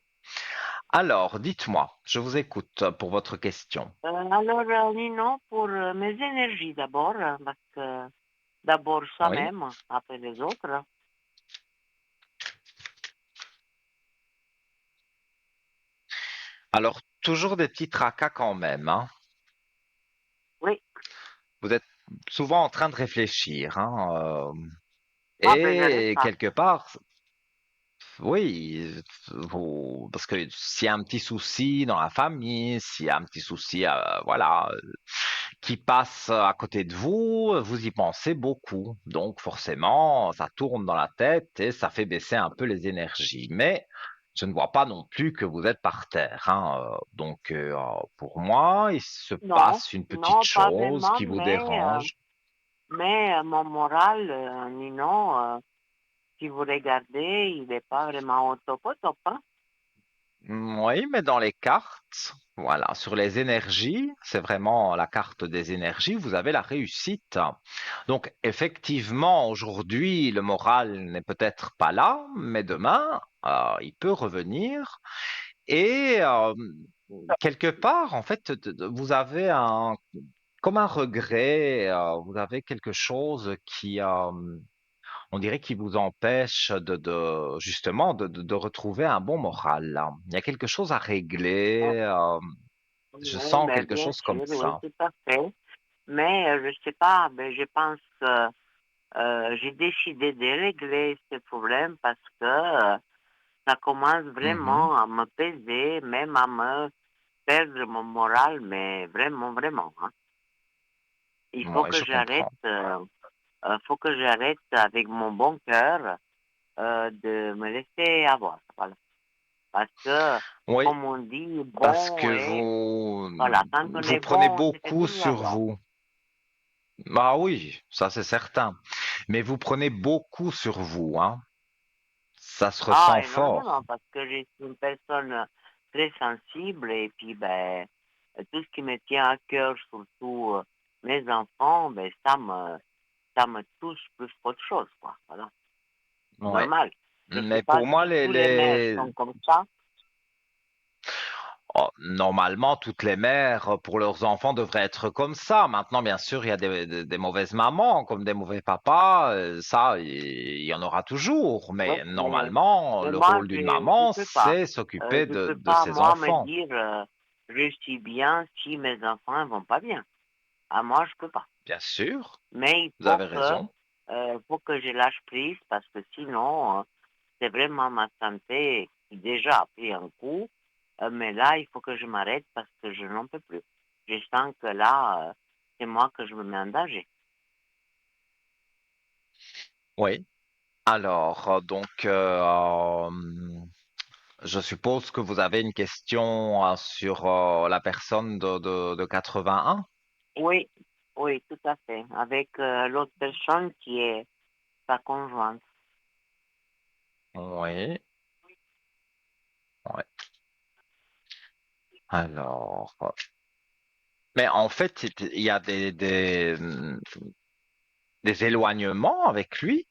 Alors, dites-moi, je vous écoute pour votre question. Alors, Nino, pour mes énergies d'abord, parce que d'abord Oui. soi-même, après les autres. Alors, toujours des petits tracas quand même, hein. Oui, Vous êtes souvent en train de réfléchir, hein, ah ben j'arrête et pas. quelque part, oui, parce que s'il y a un petit souci dans la famille, s'il y a un petit souci, voilà, qui passe à côté de vous, vous y pensez beaucoup. Donc forcément, ça tourne dans la tête et ça fait baisser un peu les énergies. Mais je ne vois pas non plus que vous êtes par terre, hein. Donc pour moi, il se Non, passe une petite non, pas chose vraiment, qui vous dérange. mais mon moral, Nino, si vous regardez, il n'est pas vraiment au top, hein. Oui, mais dans les cartes, voilà, sur les énergies, c'est vraiment la carte des énergies, vous avez la réussite. Donc, effectivement, aujourd'hui, le moral n'est peut-être pas là, mais demain, il peut revenir. Et quelque part, en fait, vous avez comme un regret, vous avez quelque chose qui, on dirait qu'il vous empêche justement de retrouver un bon moral, là. Il y a quelque chose à Ah, régler. Je oui, sens mais quelque bien chose comme sûr, oui, ça. tout à fait. Mais je sais pas, ben, je pense que j'ai décidé de régler ce problème parce que ça commence Mhm. vraiment à me peser, même à me perdre mon moral, mais vraiment, vraiment, hein. Il faut Oui, que je j'arrête, comprends. faut que j'arrête avec mon bon cœur de me laisser avoir, voilà. Parce que, Oui, comme on dit, parce bon que et voilà, quand on vous est prenez bon, on se fait beaucoup toujours sur avoir. vous. Bah oui, ça c'est certain. Mais vous prenez beaucoup sur vous, hein. Ça se Ah, ressent énormément, fort. parce que je suis une personne très sensible et puis, ben, tout ce qui me tient à cœur, surtout mes enfants, ben, ça me touche plus qu'autre chose, quoi. Voilà. Ouais. Normal. Je sais Mais pas pour moi, si tous les mères sont comme ça. Oh, normalement, toutes les mères, pour leurs enfants, devraient être comme ça. Maintenant, bien sûr, il y a des mauvaises mamans, comme des mauvais papas. Ça, il y en aura toujours. Ouais, Mais normalement, mais le moi, rôle d'une je maman, peux pas. c'est s'occuper Je peux de pas, ses moi, me enfants. dire, je suis bien si mes enfants vont pas bien. À moi, je peux pas. Bien sûr, Mais vous avez raison. faut que je lâche prise parce que sinon, c'est vraiment ma santé qui déjà a pris un coup. Mais là, il faut que je m'arrête parce que je n'en peux plus. Je sens que là, c'est moi que je me mets en danger. Oui. Alors, je suppose que vous avez une question sur la personne de 81. Oui, oui, tout à fait. Avec l'autre personne qui est sa conjointe. Oui. Ouais. Alors, mais en fait, il y a des éloignements avec lui.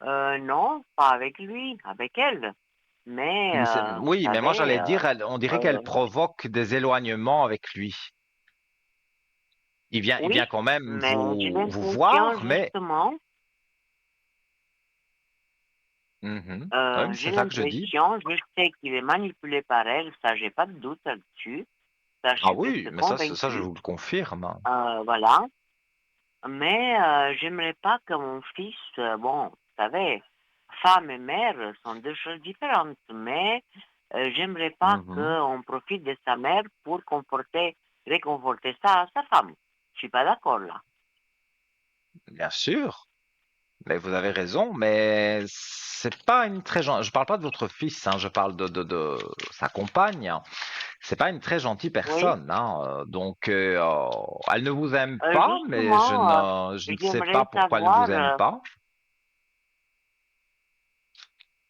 Non, pas avec lui, avec elle. Mais, vous Oui, mais moi savez, j'allais dire, on dirait qu'elle euh, provoque des éloignements avec lui. Il oui, vient quand même mais j'ai vous l'impression voir, mais justement, Mhm. Ouais, mais j'ai c'est ça que je dis. l'impression, je sais qu'il est manipulé par elle, ça j'ai pas de doute là-dessus, ça je Ah suis oui, presque mais ça je convaincue, vous le confirme. voilà. Mais j'aimerais pas que mon fils, bon, vous savez, femme et mère sont deux choses différentes, mais j'aimerais pas Mhm. qu'on profite de sa mère pour réconforter sa femme. Je suis pas d'accord là. Bien sûr, mais vous avez raison, mais c'est pas une très gentille. Je parle pas de votre fils, hein, je parle de sa compagne. C'est pas une très gentille Oui, personne, hein, elle ne vous aime pas, mais justement, je ne sais pas j'aimerais pourquoi elle ne savoir, vous aime pas.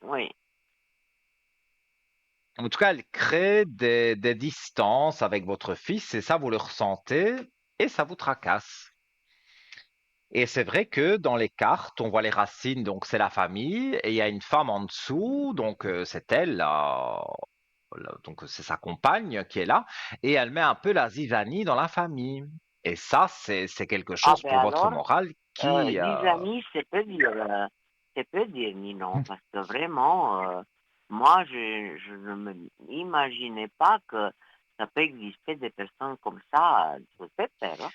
oui, En tout cas, elle crée des distances avec votre fils et ça, vous le ressentez et ça vous tracasse. Et c'est vrai que dans les cartes, on voit les racines, donc c'est la famille, et il y a une femme en dessous, donc c'est elle, donc c'est sa compagne qui est là, et elle met un peu la zizanie dans la famille. Et ça, c'est quelque ah chose ben pour votre alors, morale qui... 10 amis, c'est peu dire ni non, parce que vraiment, moi, je ne m'imaginais pas que ça peut exister des personnes comme ça, je fait peur, hein,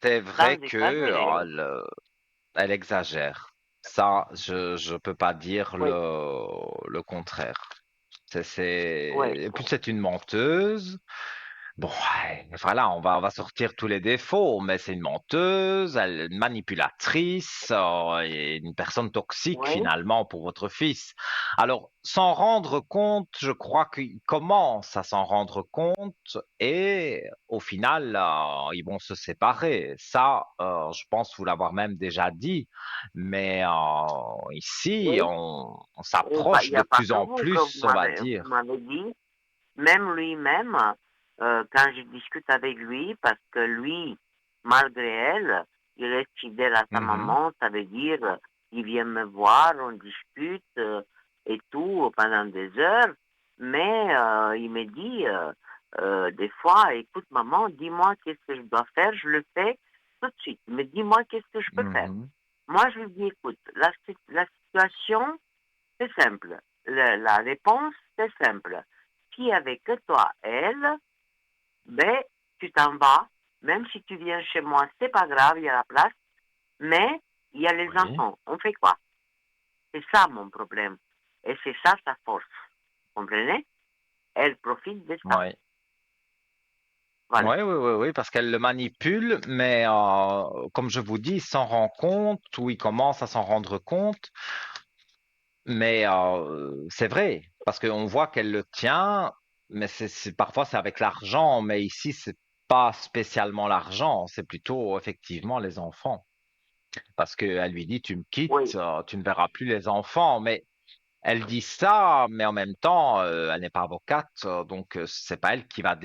c'est sans vrai que exagérer. elle exagère. Ça, je peux pas dire Oui, le contraire. oui, Et puis c'est une menteuse. Bon, ouais, voilà, on va sortir tous les défauts, mais c'est une menteuse, une manipulatrice, et une personne toxique oui. finalement pour votre fils. Alors, s'en rendre compte, je crois qu'il commence à s'en rendre compte et au final, ils vont se séparer. Ça, je pense vous l'avoir même déjà dit, mais ici, Oui, on il s'approche n'y de a pas plus que en vous que plus, on va vous dire. m'avez dit, même lui-même, quand je discute avec lui, parce que lui, malgré elle, il reste fidèle à sa Mhm, maman, ça veut dire, il vient me voir, on discute et tout pendant des heures, mais il me dit des fois, écoute maman, dis-moi qu'est-ce que je dois faire, je le fais tout de suite, mais dis-moi qu'est-ce que je peux faire. mhm, Moi, je lui dis, écoute, la situation, c'est simple. La réponse, c'est simple. Si avec toi, elle, ben, tu t'en vas, même si tu viens chez moi, c'est pas grave, il y a la place, mais il y a les oui. enfants. On fait quoi? C'est ça mon problème. Et c'est ça sa force. Vous comprenez? Elle profite de ça. Oui. Voilà. Oui, oui, oui, oui, parce qu'elle le manipule, mais comme je vous dis, il s'en rend compte ou il commence à s'en rendre compte. Mais c'est vrai, parce qu'on voit qu'elle le tient, mais parfois c'est avec l'argent, mais ici c'est pas spécialement l'argent, c'est plutôt effectivement les enfants. Parce qu'elle lui dit, tu me quittes, Oui. tu ne verras plus les enfants, mais elle dit ça, mais en même temps, elle n'est pas avocate, donc c'est pas elle qui va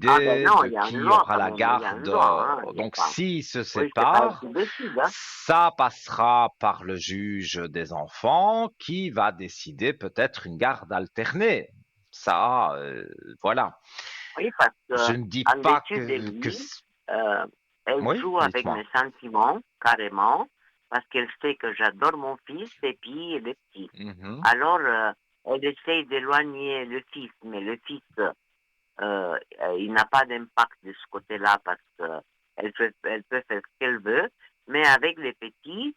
Ah ben décider non, de il y a une qui loi aura quand la même. Il y a garde. une loi. Hein. Il y a Donc pas. s'ils se Oui, c'est pas elle séparent, qui décide. Hein. ça passera par le juge des enfants qui va décider peut-être une garde alternée. Ça, voilà. Oui, parce Je que ne dis en pas dessous de que... lui, euh, elle Oui, joue avec dites-moi. mes sentiments, carrément, parce qu'elle sait que j'adore mon fils et puis il est petit. Mhm, Alors, elle essaye d'éloigner le fils, mais le fils, il n'a pas d'impact de ce côté-là parce elle peut faire ce qu'elle veut, mais avec les petits,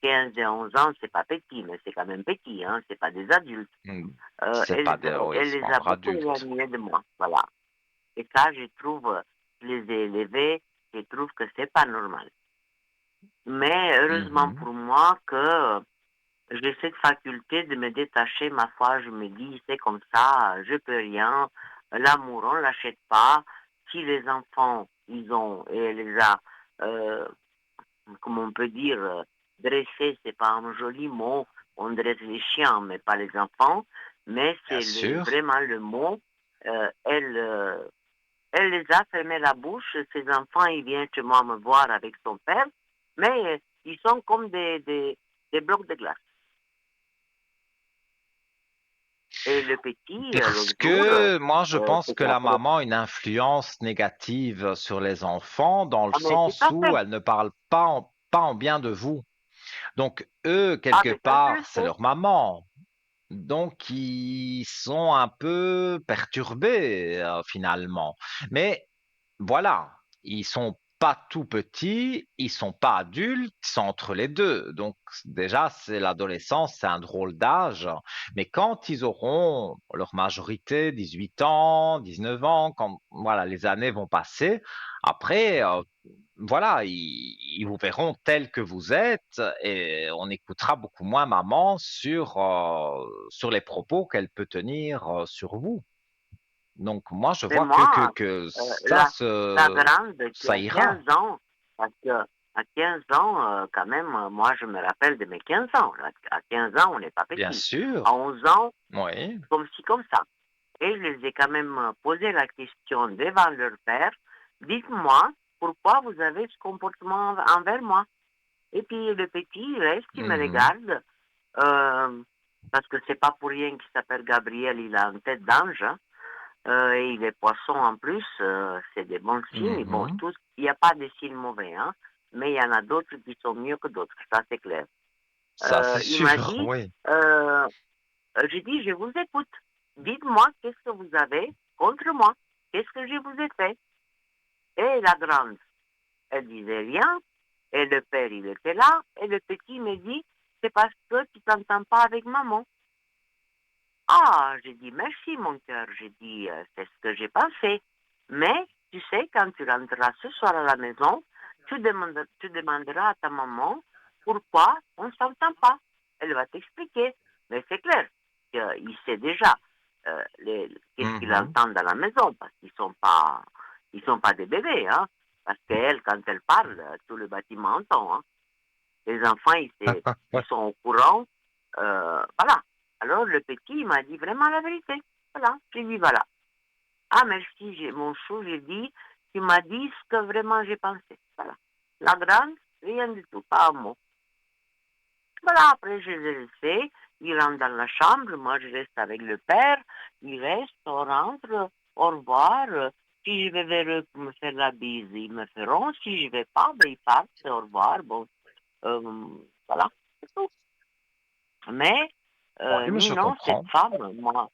15 et 11 ans, c'est pas petit, mais c'est quand même petit, hein, c'est pas des adultes. mm. C'est pas des... Oui, Elle c'est pas les a encore beaucoup adulte. éloignés de moi, voilà. Et ça, je trouve, je les ai élevés, je trouve que c'est pas normal. Mais heureusement Mhm, pour moi que j'ai cette faculté de me détacher, ma foi, je me dis, c'est comme ça, je peux rien, l'amour, on l'achète pas. Si les enfants, ils ont, et elle les a, euh, comme on peut dire, dresser, c'est pas un joli mot. On dresse les chiens, mais pas les enfants. Mais bien c'est sûr. vraiment le mot. Elle les a fermé la bouche. Ses enfants, ils viennent chez moi me voir avec son père. Mais ils sont comme des blocs de glace. Et le petit, Parce l'autre jour, que moi, je pense que c'était la après. maman a une influence négative sur les enfants dans le Ah, mais tout sens à où fait. elle ne parle pas en bien de vous. Donc, eux, Ah, quelque mais ça, je part, le c'est sais. leur maman. Donc, ils sont un peu perturbés, finalement. Mais voilà, ils sont pas tout petits, ils sont pas adultes, ils sont entre les deux. Donc déjà, c'est l'adolescence, c'est un drôle d'âge. Mais quand ils auront leur majorité, 18 ans, 19 ans, quand voilà, les années vont passer, après, voilà, ils vous verront tel que vous êtes et on écoutera beaucoup moins maman sur les propos qu'elle peut tenir sur vous. Donc moi, je Mais vois que, que, moi, que euh, ça, la, la grande qui ça a 15 ira, ans, parce que à 15 ans, quand même, moi, je me rappelle de mes 15 ans. À 15 ans, on n'est pas bien petit. sûr. À 11 ans, Oui. comme ci, comme ça. Et je les ai quand même posé la question devant leur père. Dites-moi, pourquoi vous avez ce comportement envers moi? Et puis le petit, il reste, il me Mhm. regarde, euh, parce que c'est pas pour rien qu'il s'appelle Gabriel, il a une tête d'ange, hein. Et il est poisson en plus, c'est des bons signes. Bon, Mhm. tous, il n'y a pas de signes mauvais, hein, mais il y en a d'autres qui sont mieux que d'autres, ça c'est clair. Ça, c'est Il m'a sûr, dit, oui. euh, j'ai dit, je vous écoute. Dites-moi qu'est-ce que vous avez contre moi. Qu'est-ce que je vous ai fait? Et la grande, elle disait rien. Et le père, il était là. Et le petit me dit, c'est parce que tu t'entends pas avec maman. Ah, j'ai dit, merci mon cœur. J'ai dit, c'est ce que j'ai pensé. Mais, tu sais, quand tu rentreras ce soir à la maison, tu demanderas à ta maman pourquoi on ne s'entend pas. Elle va t'expliquer. Mais c'est clair qu'il sait déjà qu'est-ce qu'il Mhm. entend dans la maison, parce qu'ils sont pas des bébés, hein. Parce qu'elle, quand elle parle, tout le bâtiment entend, hein. Les enfants, ils sont au courant. Voilà. Alors, le petit, il m'a dit vraiment la vérité. Voilà. J'ai dit, voilà. Ah, merci, mon chou, j'ai dit, tu m'as dit ce que vraiment j'ai pensé. Voilà. La grande, rien du tout, pas un mot. Voilà, après, je les ai laissés. Ils rentrent dans la chambre. Moi, je reste avec le père. Il reste, on rentre, au revoir. Si je vais vers eux pour me faire la bise, ils me feront. Si je vais pas, ben, ils partent, au revoir. Bon, euh, voilà, c'est tout. Mais Oui, mais je Ninon, cette comprends. femme, moi,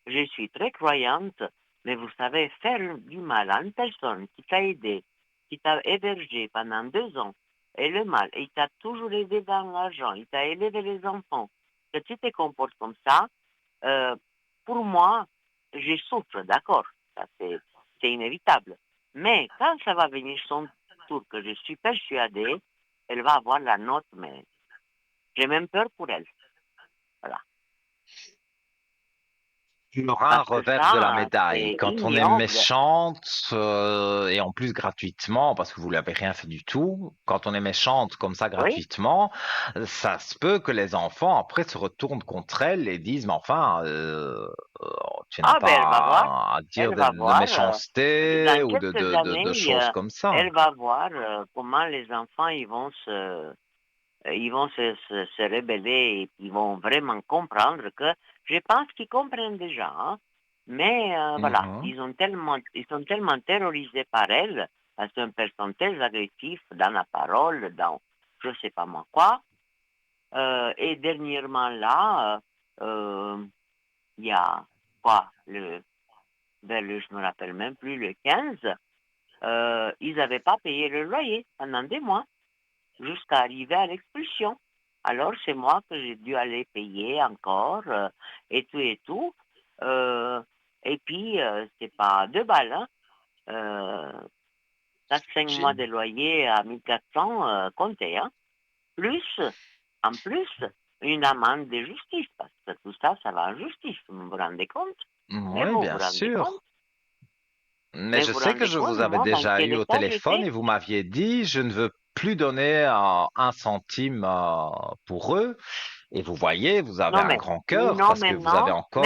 je suis très croyante, mais vous savez, faire du mal à une personne qui t'a aidé, qui t'a hébergé pendant 2 ans, et le mal, et il t'a toujours aidé dans l'argent, il t'a élevé les enfants, que tu te comportes comme ça, euh, pour moi, je souffre, d'accord, ça c'est inévitable. Mais quand ça va venir son tour, que je suis persuadée, elle va avoir la note, mais j'ai même peur pour elle. Voilà. Il y aura un Parce que revers de la ça, médaille. c'est Quand on est ignoble. méchante, et en plus gratuitement, parce que vous l'avez rien fait du tout, quand on est méchante comme ça Oui. gratuitement, ça se peut que les enfants après se retournent contre elle et disent, mais enfin, euh, tu n'as Ah, ben pas à dire elle de, va de voir. méchanceté Dans ou de, quelques de, de, de années, choses comme ça. elle va voir comment les enfants ils vont se rebeller et ils vont vraiment comprendre que je pense qu'ils comprennent déjà, hein. Mais voilà, Mhm. ils sont tellement terrorisés par elle, parce qu'un personne très agressif dans la parole, dans je sais pas moi quoi. Et dernièrement là, il y a quoi, je me rappelle même plus, le 15, ils n'avaient pas payé le loyer pendant des mois, jusqu'à arriver à l'expulsion. Alors c'est moi que j'ai dû aller payer encore, et tout et tout. Euh, et puis, c'est pas 2 balles, hein. Euh, 4-5 mois de J'imagine. loyer à 1400 comptés, hein. Plus, en plus, une amende de justice, parce que tout ça, ça va en justice, vous vous rendez compte? Mais Oui, vous bien vous rendez compte? sûr. Mais Mais je vous vous sais que rendez je compte, vous avais moi, dans déjà quel eu au état téléphone j'étais? et vous m'aviez dit, je ne veux plus donner un centime pour eux. Et vous voyez, vous avez Non, un mais grand cœur non, parce que vous avez maintenant, encore...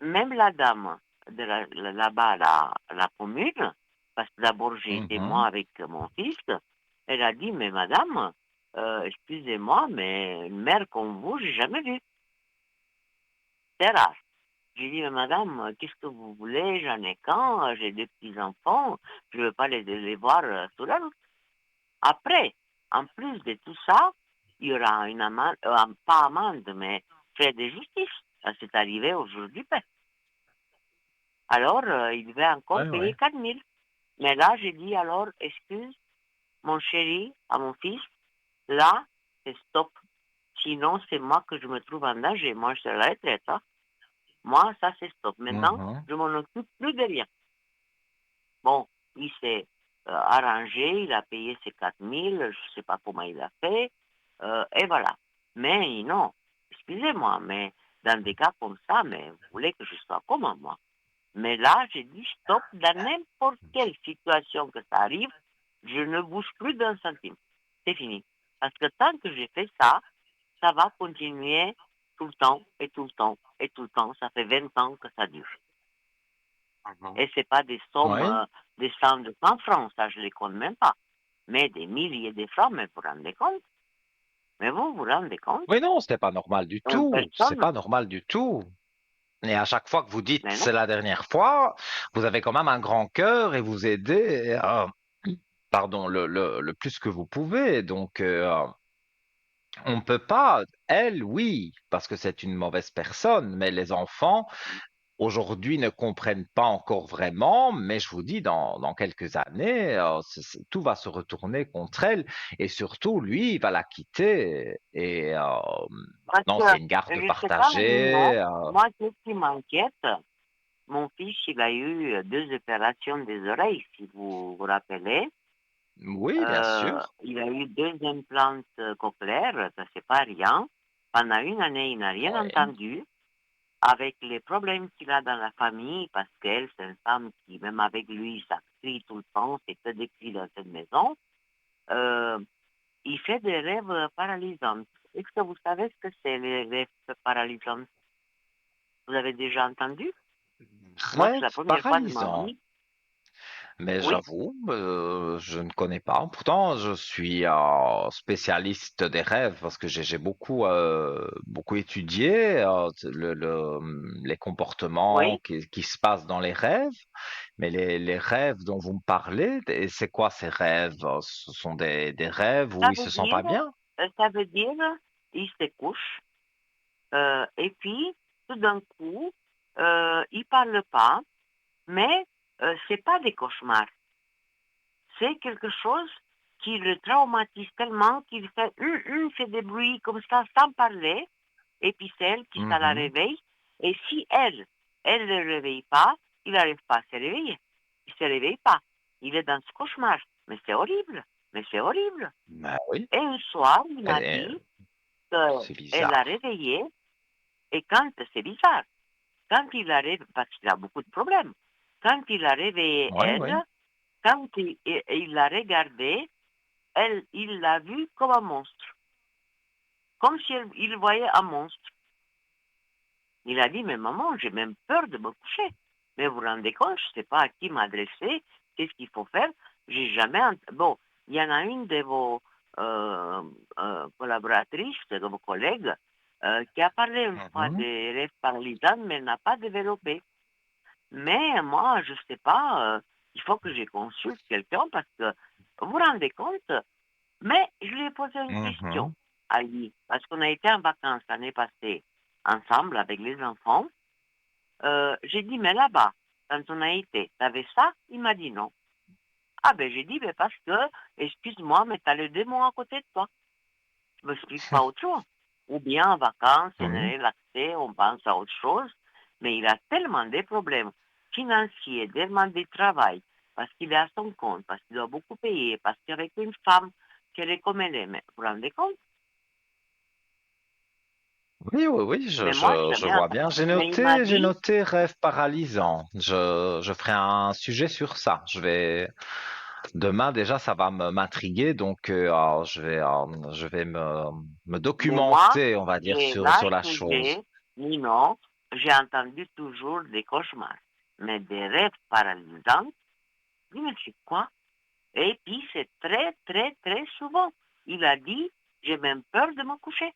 même la dame de là-bas, la commune, parce que d'abord j'ai été moi mhm, avec mon fils, elle a dit, mais madame, excusez-moi, mais une mère comme vous, j'ai jamais vu. C'est rare. J'ai dit, mais madame, qu'est-ce que vous voulez? J'en ai qu'un, j'ai deux petits-enfants, je ne veux pas les voir sous la route. Après, en plus de tout ça, il y aura une amende, pas amende, mais frais de justice. Ça s'est arrivé aujourd'hui. Alors, il devait encore ouais, payer ouais. 4 000. Mais là, j'ai dit, alors, excuse, mon chéri, à mon fils, là, c'est stop. Sinon, c'est moi que je me trouve en danger. Moi, je suis à la retraite. Hein. Moi, ça, c'est stop. Maintenant, Mhm. je m'en occupe plus de rien. Bon, il s'est arrangé, il a payé ses 4 000, je ne sais pas comment il a fait, et voilà. Mais non, excusez-moi, mais dans des cas comme ça, mais vous voulez que je sois comment, moi? Mais là, j'ai dit stop, dans n'importe quelle situation que ça arrive, je ne bouge plus d'un centime. C'est fini. Parce que tant que j'ai fait ça, ça va continuer tout le temps, et tout le temps, et tout le temps. Ça fait 20 ans que ça dure. Mhm. Et c'est pas des sommes, Oui. des cents de 100 francs, ça je les compte même pas. Mais des milliers de francs, mais vous vous rendez compte? Mais vous vous rendez compte? Oui, non, c'était pas normal du Une tout. C'est personne, pas normal du tout. Et à chaque fois que vous dites mais non. c'est la dernière fois, vous avez quand même un grand cœur et vous aidez, pardon, le plus que vous pouvez. Donc, on peut pas, elle, oui, parce que c'est une mauvaise personne, mais les enfants, aujourd'hui, ne comprennent pas encore vraiment, mais je vous dis, dans quelques années, tout va se retourner contre elle, et surtout, lui, il va la quitter, et Parce maintenant, que, c'est une garde je sais pas, partagée. non. Moi, qu'est-ce qui m'inquiète? Mon fils, il a eu 2 opérations des oreilles, si vous vous rappelez. Oui, bien sûr. Il a eu 2 implants cochléaires, ça c'est pas rien. Pendant une année, il n'a rien Oui. entendu. Avec les problèmes qu'il a dans la famille, parce qu'elle, c'est une femme qui, même avec lui, ça crie tout le temps, c'est que des cris dans cette maison, euh, il fait des rêves paralysants. Est-ce que vous savez ce que c'est les rêves paralysants? Vous avez déjà entendu? Moi, c'est Rêve la première fois de ma paralysant. vie. Mais Oui, j'avoue, je ne connais pas. Pourtant, je suis spécialiste des rêves parce que j'ai beaucoup étudié les comportements oui. qui se passent dans les rêves. Mais les rêves dont vous me parlez, et c'est quoi ces rêves? Ce sont des rêves où Ça il veut se sent dire, pas bien? ça veut dire, il se couche, et puis, tout d'un coup, il parle pas, mais c'est pas des cauchemars. C'est quelque chose qui le traumatise tellement qu'il fait des bruits comme ça sans parler, et puis c'est elle qui ça la Mhm. réveille. Et si elle ne le réveille pas, il n'arrive pas à se réveiller. Il ne se réveille pas. Il est dans ce cauchemar. Mais c'est horrible. Mais c'est horrible. Ben oui, Et un soir, il m'a et dit c'est qu'elle l'a bizarre. réveillé, et quand, c'est bizarre, quand il a réveillé, parce qu'il a beaucoup de problèmes, quand il a réveillé Oui, elle, oui. quand il l'a regardée, il l'a vu comme un monstre, comme s'il il voyait un monstre. Il a dit, mais maman, j'ai même peur de me coucher. Mais vous vous rendez compte, je ne sais pas à qui m'adresser, qu'est-ce qu'il faut faire. J'ai jamais... Bon, il y en a une de vos euh, collaboratrices, de vos collègues, qui a parlé une fois Mhm. des rêves paralysants, mais elle n'a pas développé. Mais moi, je ne sais pas, il faut que je consulte quelqu'un parce que vous vous rendez compte, mais je lui ai posé une question Mhm. à lui, parce qu'on a été en vacances l'année passée ensemble avec les enfants. J'ai dit, mais là-bas, quand on a été, t'avais ça? Il m'a dit non. Ah ben j'ai dit, mais parce que, excuse-moi, mais t'as le démon à côté de toi. Je m'explique pas autre chose. Ou bien en vacances, on Oui. est relaxé, on pense à autre chose, mais il a tellement de problèmes financiers, tellement de travail, parce qu'il est à son compte, parce qu'il doit beaucoup payer, parce qu'avec une femme qu'elle est comme elle est, mais vous vous rendez compte? Oui, oui, oui, Mais moi, je jamais vois entendu. bien. Mais il m'a J'ai dit, noté rêve paralysant. Je ferai un sujet sur ça. Demain, déjà, ça va m'intriguer, donc je vais me Mais moi, documenter, on va dire, j'ai l'âge sur la que chose. j'ai, non, j'ai entendu toujours des cauchemars. Mais des rêves paralysants, je dis, mais c'est quoi? Et puis, c'est très, très, très souvent. Il a dit, j'ai même peur de me coucher.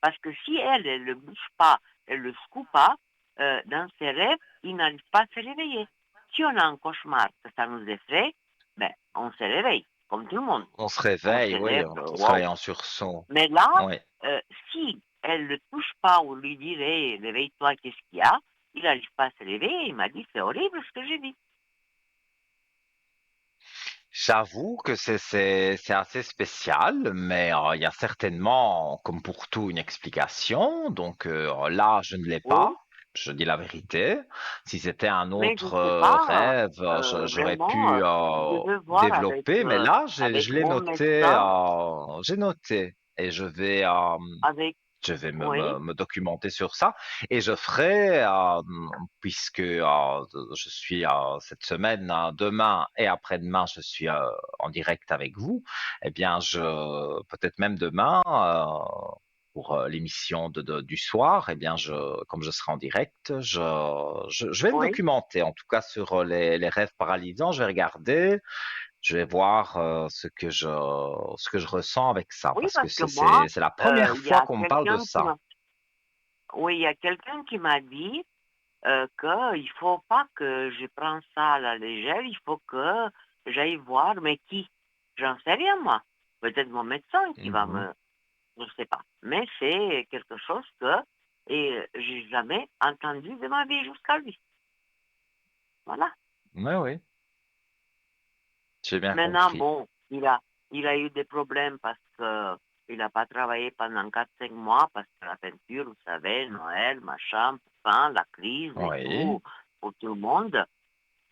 Parce que si elle ne bouge pas, elle ne le secoue pas, dans ses rêves, il n'arrive pas à se réveiller. Si on a un cauchemar que ça nous effraie, ben, on se réveille, comme tout le monde. On se On réveille, se oui, lève, on se réveille wow. en sursaut. Mais là, Oui. si elle ne touche pas ou lui dirait, réveille-toi, qu'est-ce qu'il y a, il n'arrive pas à se réveiller. Il m'a dit, c'est horrible ce que j'ai dit. J'avoue que c'est assez spécial, mais il y a certainement, comme pour tout, une explication. Donc là, je ne l'ai Oui, pas. Je dis la vérité. Si c'était un mais je ne autre sais pas, rêve, j'aurais vraiment, pu je veux voir développer. Mais là, avec je l'ai mon noté. médecin, J'ai noté et avec, je vais oui, me documenter sur ça et je ferai, puisque je suis cette semaine, demain et après-demain, je suis en direct avec vous, eh bien, peut-être même demain, pour l'émission du soir, eh bien, comme je serai en direct, je vais me oui, documenter, en tout cas sur les rêves paralysants, je vais regarder, je vais voir ce que je ressens avec ça, oui, parce que parce que moi, c'est la première il y fois a qu'on me parle de quelqu'un qui ça. m'a, oui, il y a quelqu'un qui m'a dit qu'il faut pas que je prenne ça à la légère, il faut que j'aille voir, mais qui? J'en sais rien, moi. Peut-être mon médecin qui va Mhm. me, je ne sais pas. Mais c'est quelque chose que et j'ai jamais entendu de ma vie jusqu'à lui. Voilà. Oui, oui, j'ai bien Maintenant, compris. bon, il a eu des problèmes parce que il n'a pas travaillé pendant 4 5 mois parce que la peinture, vous savez, Noël, machin, fin, la crise et Oui. tout, pour tout le monde.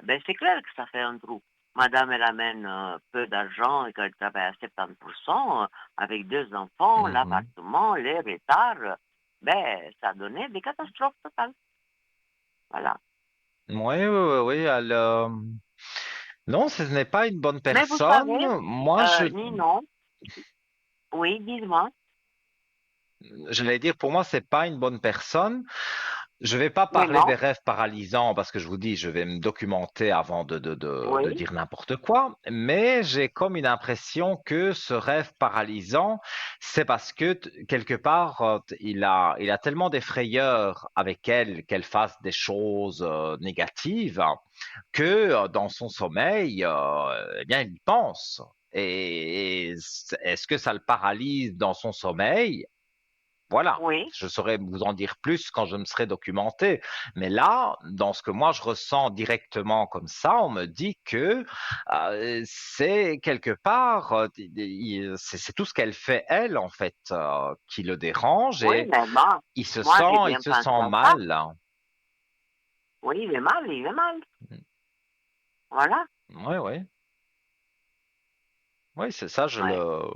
Ben, c'est clair que ça fait un trou. Madame, elle amène peu d'argent et qu'elle travaille à 70%, avec 2 enfants, Mhm. l'appartement, les retards, ben, ça donnait des catastrophes totales. Voilà. Oui, oui, oui, oui. Non, ce n'est pas une bonne Mais vous savez, personne. Moi, Ninon, oui, dis-moi. j'allais dire, pour moi, c'est pas une bonne personne. Je vais pas Mais parler des non, rêves paralysants parce que je vous dis, je vais me documenter avant de oui, dire n'importe quoi. Mais j'ai comme une impression que ce rêve paralysant, c'est parce que quelque part, il a tellement d'effrayeur avec elle qu'elle fasse des choses négatives que dans son sommeil, eh bien, il y pense. Et est-ce que ça le paralyse dans son sommeil? Voilà, oui, je saurais vous en dire plus quand je me serai documenté. Mais là, dans ce que moi je ressens directement comme ça, on me dit que c'est quelque part, c'est tout ce qu'elle fait elle en fait qui le dérange oui, et mais moi, j'ai il bien se pensé sent à ça. mal. Oui, il est mal, il est mal. Voilà. Oui, oui. Oui, c'est ça, Ouais.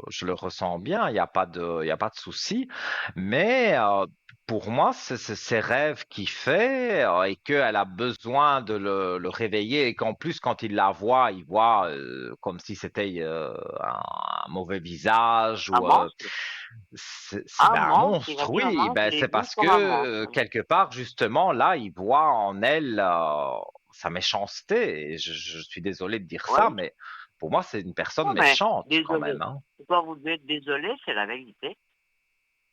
je le ressens bien, il y a pas de souci. Mais pour moi, c'est ses rêves qu'il fait et qu'elle a besoin de le réveiller et qu'en plus, quand il la voit, il voit comme si c'était un mauvais visage Un ou monstre. c'est Un ben, un monstre, il a monstre, dit un oui. monstre, Ben, il est c'est vu parce que comme un monstre. quelque part, justement, là, il voit en elle sa méchanceté. Et je suis désolé de dire ça, Oui. mais pour moi, c'est une personne Non, mais méchante quand même, désolé. hein. Pourquoi vous êtes désolé, c'est la vérité.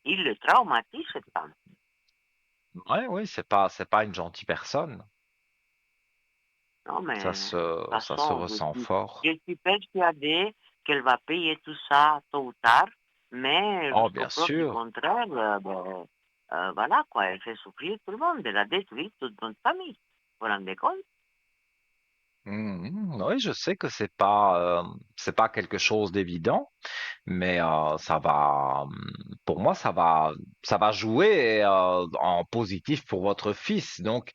Il le traumatise, cette femme. Ouais, oui, c'est pas une gentille personne. Non, mais de toute Ça se façon, ressent je fort. suis persuadée qu'elle va payer tout ça tôt ou tard, mais Oh, jusqu'au bien preuve du sûr. contraire, ben, voilà quoi, elle fait souffrir tout le monde, elle a détruit toute notre famille. Vous vous rendez compte? Mhm. Oui, je sais que c'est pas quelque chose d'évident, mais pour moi, ça va jouer en positif pour votre fils. Donc,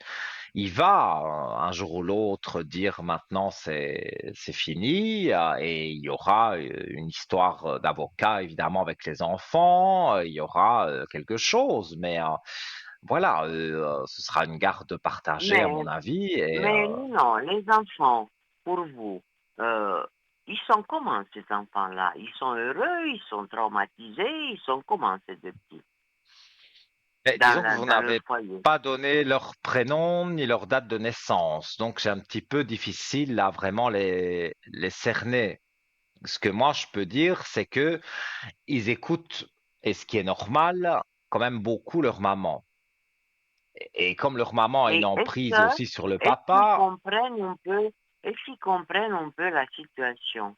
il va un jour ou l'autre dire maintenant c'est fini et il y aura une histoire d'avocat évidemment avec les enfants, il y aura quelque chose, mais voilà, ce sera une garde partagée à Mais, mon avis et mais non, les enfants, pour vous. Euh, ils sont comment ces enfants-là? Ils sont heureux, ils sont traumatisés, ils sont comment ces deux petits Mais disons que vous dans leur n'avez foyer? pas donné leur prénom ni leur date de naissance, donc c'est un petit peu difficile à vraiment les cerner. Ce que moi je peux dire, c'est que ils écoutent, et ce qui est normal, quand même beaucoup leur maman. Et comme leur maman a une Mais emprise aussi sur le est-ce qu'ils papa, comprennent un peu, est-ce qu'ils comprennent un peu la situation?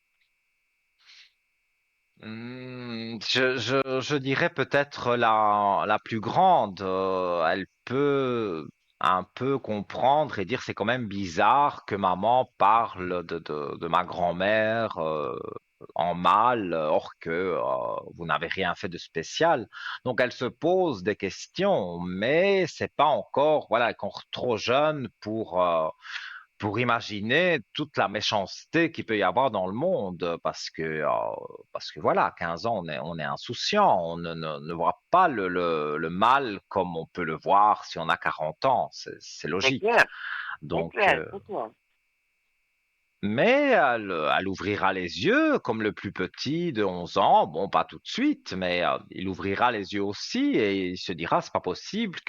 je dirais peut-être la plus grande, elle peut un peu comprendre et dire c'est quand même bizarre que maman parle de ma grand-mère en mal, or que vous n'avez rien fait de spécial. Donc elle se pose des questions, mais c'est pas encore, voilà, elle est encore trop jeune pour imaginer toute la méchanceté qu'il peut y avoir dans le monde, parce que voilà, 15 ans, on est insouciant, on ne voit pas le mal comme on peut le voir si on a 40 ans, c'est C'est logique. clair, c'est Donc, clair, c'est clair. mais elle ouvrira les yeux, comme le plus petit de 11 ans. Bon, pas tout de suite, mais il ouvrira les yeux aussi et il se dira, c'est pas possible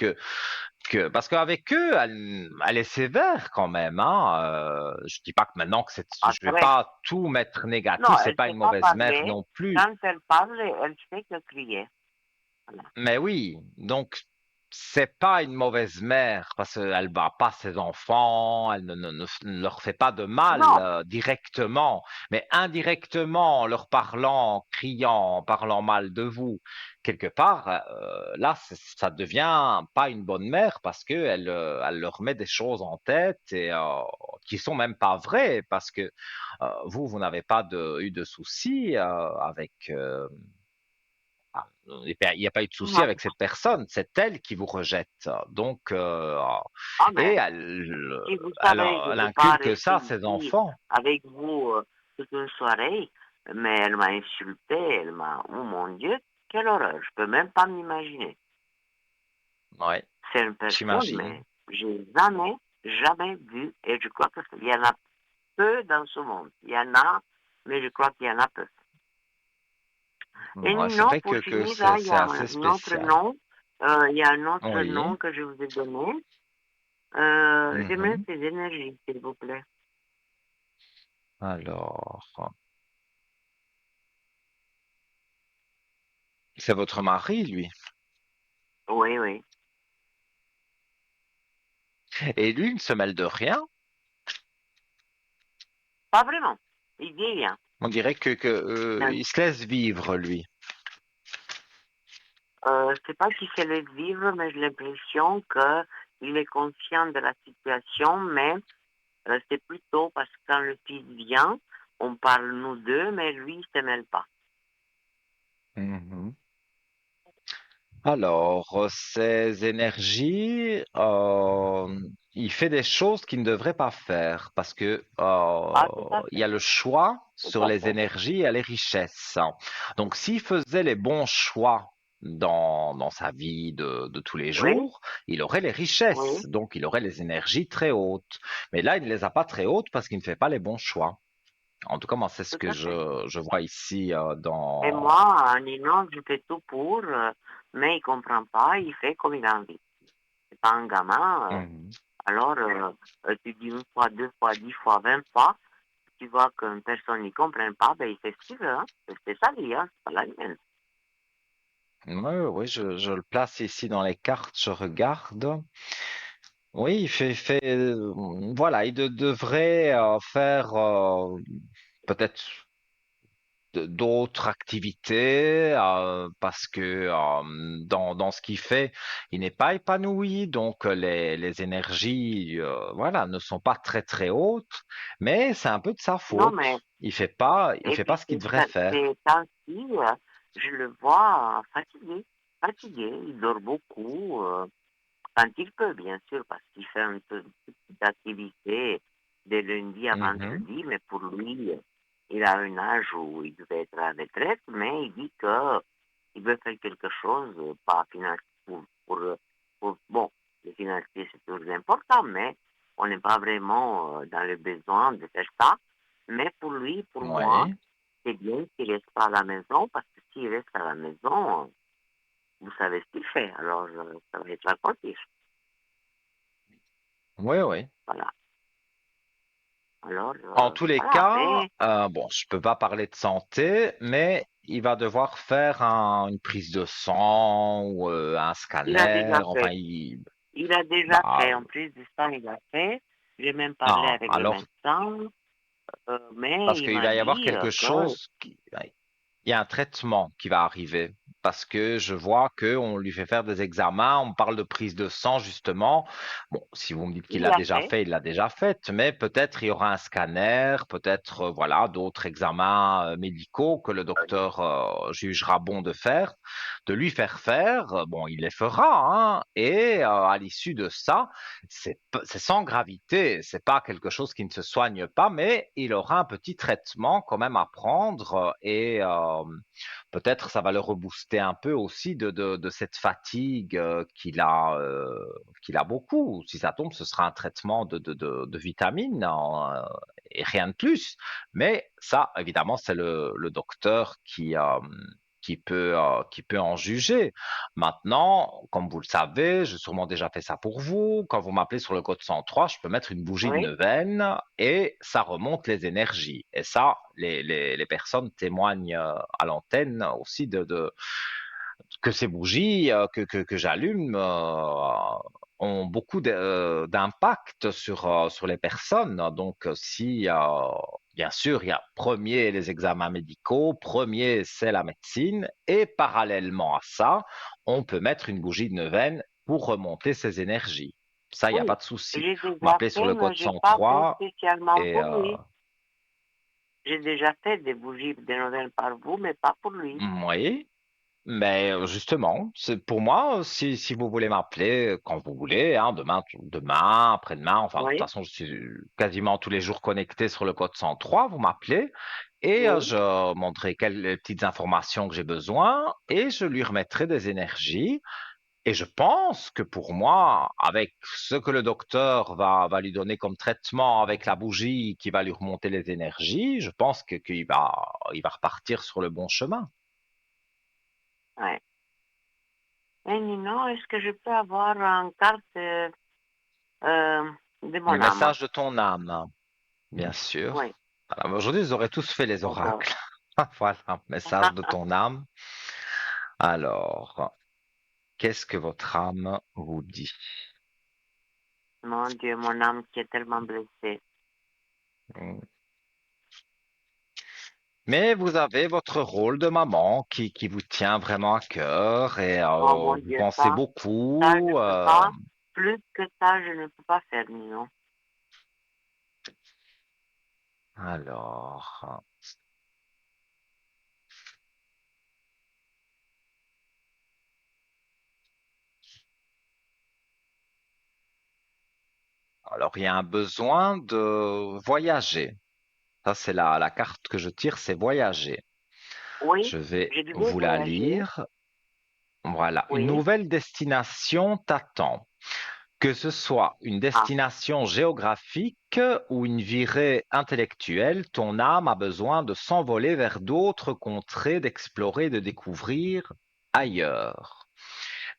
parce qu'avec eux, elle est sévère quand même, hein. Je dis pas que maintenant je vais Après, pas tout mettre non, négatif, c'est elle pas ne une sait pas mauvaise mère parler. non plus. Quand elle parle, elle fait que crier. Voilà. Mais oui, donc c'est pas une mauvaise mère parce qu'elle bat pas ses enfants, elle ne leur fait pas de mal Non, directement, mais indirectement en leur parlant, en criant, en parlant mal de vous, quelque part, là, ça devient pas une bonne mère parce que elle leur met des choses en tête et qui sont même pas vraies parce que vous n'avez pas eu de soucis avec. Il n'y a pas eu de souci avec non. cette personne, c'est elle qui vous rejette. Donc, Ah, et mais si vous elle, savez, je ne elle peux pas inculque rester ça à ses ici enfants. avec vous toute une soirée, mais elle m'a insulté, elle m'a... Oh mon Dieu, quelle horreur, je peux même pas m'imaginer. Oui, C'est une personne, j'imagine. mais j'ai jamais, jamais vu, et je crois qu'il y en a peu dans ce monde. Il y en a, mais je crois qu'il y en a peu. Et Ouais, c'est Nino, vrai pour que finir, là, il y c'est a assez un autre spécial. nom. Il y a un autre Oui. nom que je vous ai donné. J'aimerais Mhm. ces énergies, s'il vous plaît. Alors, c'est votre mari, lui. Oui, oui. Et lui, il ne se mêle de rien. Pas vraiment. Il dit rien. On dirait il se laisse vivre, lui. C'est pas qu'il se laisse vivre, mais j'ai l'impression qu'il est conscient de la situation, mais c'est plutôt parce que quand le fils vient, on parle nous deux, mais lui, il se mêle pas. Mhm. Alors, ces énergies, il fait des choses qu'il ne devrait pas faire parce que Ah, tout à il y a fait. le choix Tout sur à les fait. énergies et les richesses. Donc, s'il faisait les bons choix dans sa vie de tous les Oui, jours, il aurait les richesses. oui. Donc, il aurait les énergies très hautes. Mais là, il ne les a pas très hautes parce qu'il ne fait pas les bons choix. En tout cas, moi, c'est ce Tout que à fait. je vois ici Et dans... moi, Nino, je fais tout pour, mais il comprend pas, il fait comme il a envie. C'est pas un gamin. Mhm. Alors, tu dis une fois, deux fois, 10 fois, 20 fois, tu vois qu'une personne n'y comprend pas, ben il fait ce qu'il veut. Hein. C'est sa vie, hein, c'est pas la mienne. Oui, oui, je le place ici dans les cartes, je regarde. Oui, voilà, devrait faire peut-être d'autres activités parce que dans ce qu'il fait, il n'est pas épanoui, donc les énergies, voilà, ne sont pas très très hautes, mais c'est un peu de sa Non, mais, faute. Il et fait pas puis ce qu'il devrait faire. ces temps-ci, je le vois fatigué, fatigué, il dort beaucoup, quand il peut, bien sûr, parce qu'il fait une petite activité de lundi à Mhm, vendredi, mais pour lui, il a un âge où il devait être à la retraite, mais il dit qu'il veut faire quelque chose, pas financier, bon, le financier c'est toujours important, mais on n'est pas vraiment dans le besoin de faire ça. Mais pour lui, pour moi, Oui, c'est bien qu'il reste pas à la maison parce que s'il reste à la maison, vous savez ce qu'il fait. Alors, ça va être la cotise. oui, oui. Voilà. Alors, En tous les voilà. cas, Mais bon, je peux pas parler de santé, mais il va devoir faire une prise de sang ou un il a scanner. déjà Enfin, fait. Il a déjà bah, fait. En plus de ça, il a fait. J'ai même parlé ah, avec le alors, médecin. Mais parce il qu'il m'a va y avoir dit quelque que chose il y a un traitement qui va arriver parce que je vois qu'on lui fait faire des examens, on parle de prise de sang justement. Bon, si vous me dites qu'il il l'a l'a déjà fait. fait, il l'a déjà fait, mais peut-être il y aura un scanner, peut-être voilà d'autres examens médicaux que le docteur jugera bon de faire, de lui faire faire. Bon, il les fera, hein, et à l'issue de ça, c'est sans gravité, c'est pas quelque chose qui ne se soigne pas, mais il aura un petit traitement quand même à prendre et peut-être ça va le rebooster un peu aussi de cette fatigue qu'il a beaucoup. Si ça tombe, ce sera un traitement de vitamines hein, et rien de plus. Mais ça, évidemment, c'est le docteur qui peut en juger. Maintenant, comme vous le savez, j'ai sûrement déjà fait ça pour vous. Quand vous m'appelez sur le code 103, je peux mettre une bougie de Oui, neuvaine et ça remonte les énergies. Et ça, les personnes témoignent à l'antenne aussi que ces bougies que j'allume ont beaucoup d'impact sur les personnes. Donc, si, bien sûr, il y a premier les examens médicaux, premier c'est la médecine, et parallèlement à ça, on peut mettre une bougie de neuvaine pour remonter ses énergies. Ça, il n'y a oui. pas de souci. J'ai Vous déjà m'appelez sur fait, le mais code j'ai pas fait 103 spécialement et pour lui. J'ai déjà fait des bougies de Noël par vous, mais pas pour lui. oui. Mais justement, c'est pour moi, si vous voulez m'appeler quand vous voulez, hein, demain, après-demain, enfin, de toute Oui, façon, je suis quasiment tous les jours connecté sur le code 103, vous m'appelez et oui, je montrerai quelles petites informations que j'ai besoin et je lui remettrai des énergies. Et je pense que pour moi, avec ce que le docteur va lui donner comme traitement avec la bougie qui va lui remonter les énergies, je pense qu'il va repartir sur le bon chemin. ouais. Et Nino, est-ce que je peux avoir une carte de Le mon âme? message de ton âme. Bien sûr. Oui. Voilà, aujourd'hui, ils auraient tous fait les D'accord. oracles. Voilà, message de ton âme. Alors, qu'est-ce que votre âme vous dit? Mon Dieu, mon âme qui est tellement blessée. Mais vous avez votre rôle de maman qui vous tient vraiment à cœur et Oh mon vous Dieu, pensez ça je beaucoup. peux pas. Plus que ça, je ne peux pas faire, Nino. Alors, alors, il y a un besoin de voyager. Ça, c'est la carte que je tire, c'est voyager. Oui, Je vais je devais vous la voyager. lire. Voilà, une Oui. nouvelle destination t'attend. Que ce soit une Ah, destination géographique ou une virée intellectuelle, ton âme a besoin de s'envoler vers d'autres contrées, d'explorer, de découvrir ailleurs.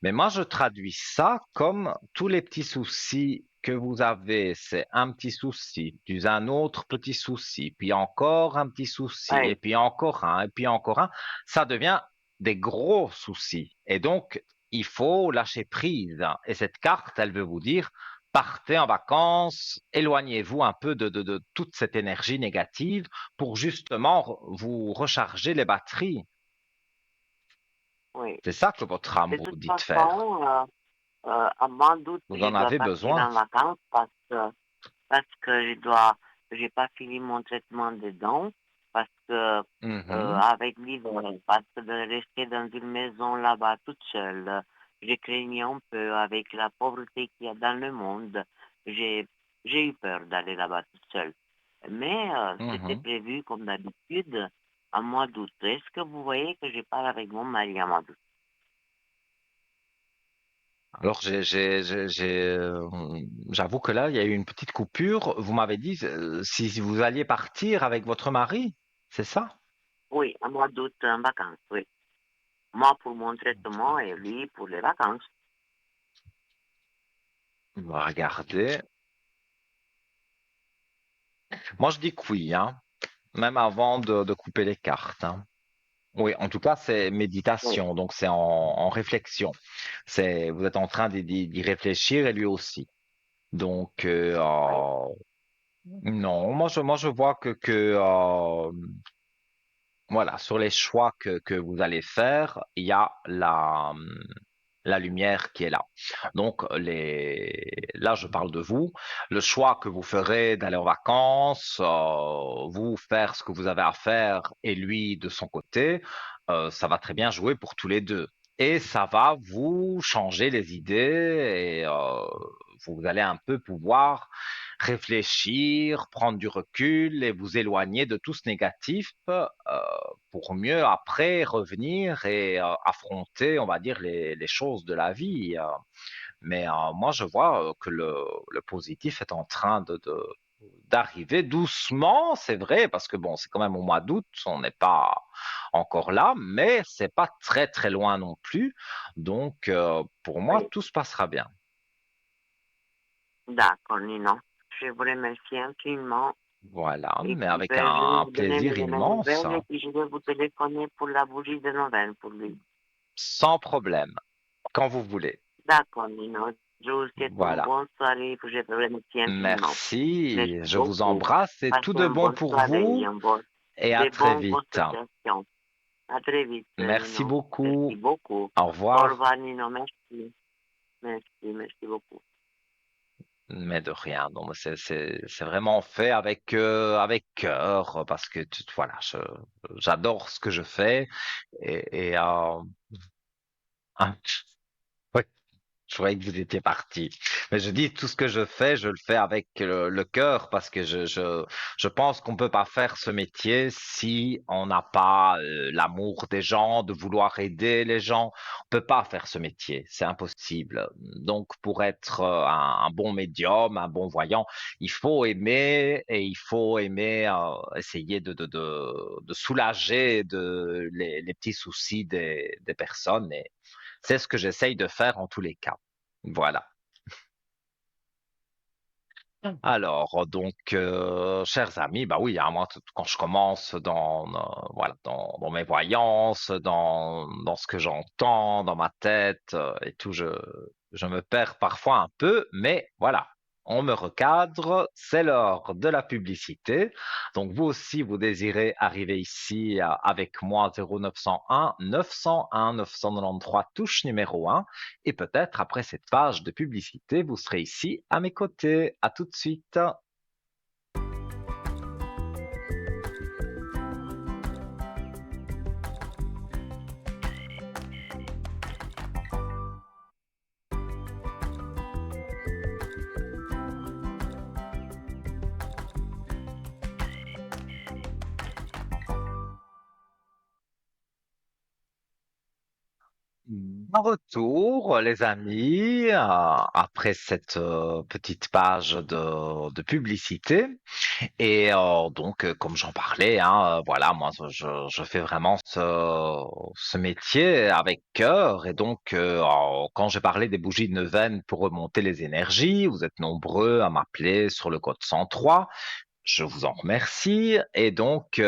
Mais moi, je traduis ça comme tous les petits soucis que vous avez, c'est un petit souci, puis un autre petit souci, puis encore un petit souci, et oui, puis encore un, et puis encore un. Ça devient des gros soucis. Et donc, il faut lâcher prise. Et cette carte, elle veut vous dire, partez en vacances, éloignez-vous un peu de toute cette énergie négative pour justement vous recharger les batteries. oui. C'est ça que votre âme De vous toute dit de faire. façon, avant d'août, Vous je en dois avez partir besoin. en vacances parce que j'ai pas fini mon traitement des dents, parce que Mhm. avec l'hiver, parce que de rester dans une maison là-bas toute seule, j'ai craigné un peu avec la pauvreté qu'il y a dans le monde. J'ai, j'ai eu peur d'aller là-bas toute seule. Mais c'était Mhm. prévu comme d'habitude en mois d'août. Est-ce que vous voyez que je pars avec mon mari en mois d'août? Alors, j'avoue que là, il y a eu une petite coupure. Vous m'avez dit si vous alliez partir avec votre mari, c'est ça? Oui, un mois d'août en vacances, oui. Moi pour mon traitement et lui pour les vacances. On va regarder. Moi, je dis que oui, hein, même avant de couper les cartes, hein. Oui, en tout cas, c'est Oui, méditation, donc c'est en réflexion. Vous êtes en train d'y réfléchir et lui aussi. Donc, oui, non, moi, je vois voilà, sur les choix que vous allez faire, il y a la lumière qui est là. Donc, là, je parle de vous. Le choix que vous ferez d'aller en vacances, vous faire ce que vous avez à faire et lui de son côté, ça va très bien jouer pour tous les deux. Et ça va vous changer les idées et vous allez un peu pouvoir réfléchir, prendre du recul et vous éloigner de tout ce négatif pour mieux après revenir et affronter, on va dire, les choses de la vie. Mais moi, je vois que le positif est en train d'arriver doucement, c'est vrai, parce que bon, c'est quand même au mois d'août, on n'est pas encore là, mais c'est pas très très loin non plus. Donc, pour moi, oui. tout se passera bien. D'accord, Nino. Je vous remercie infiniment. Voilà, Et mais puis, avec ben, je vais un vous donner plaisir mes immense, nouvelles et puis je vais vous téléphoner pour la bougie de Noël pour lui. sans problème, quand vous voulez. D'accord, Nino. Je vous souhaite une Voilà. bonne soirée et puis je vous remercie infiniment. Merci, Merci je vous beaucoup. embrasse et tout Passez de une bon bonne pour soirée et vous et à de très bonnes vite. consultations. À très vite, Merci Nino. Merci beaucoup. beaucoup. Au Au revoir. revoir, Nino. Merci. Merci, merci beaucoup. Mais de rien. Non, mais c'est vraiment fait avec cœur parce que voilà, j'adore ce que je fais et hein, je croyais que vous étiez parti. Mais je dis tout ce que je fais, je le fais avec le cœur parce que je pense qu'on peut pas faire ce métier si on n'a pas l'amour des gens, de vouloir aider les gens. On peut pas faire ce métier, c'est impossible. Donc pour être un bon médium, un bon voyant, il faut aimer et il faut aimer essayer de soulager les petits soucis des personnes et c'est ce que j'essaye de faire en tous les cas. Voilà. Alors, donc, chers amis, bah oui, hein, moi, quand je commence voilà, dans mes voyances, dans ce que j'entends, dans ma tête et tout, je me perds parfois un peu, mais voilà, on me recadre, c'est l'heure de la publicité. Donc, vous aussi, vous désirez arriver ici avec moi 0901 901 993 touche numéro 1. Et peut-être après cette page de publicité, vous serez ici à mes côtés. À tout de suite. En retour, les amis, après cette petite page de publicité. Et donc, comme j'en parlais, hein, voilà, moi, je fais vraiment ce métier avec cœur. Et donc, quand j'ai parlé des bougies de neuvaine pour remonter les énergies, vous êtes nombreux à m'appeler sur le code 103. Je vous en remercie. Et donc,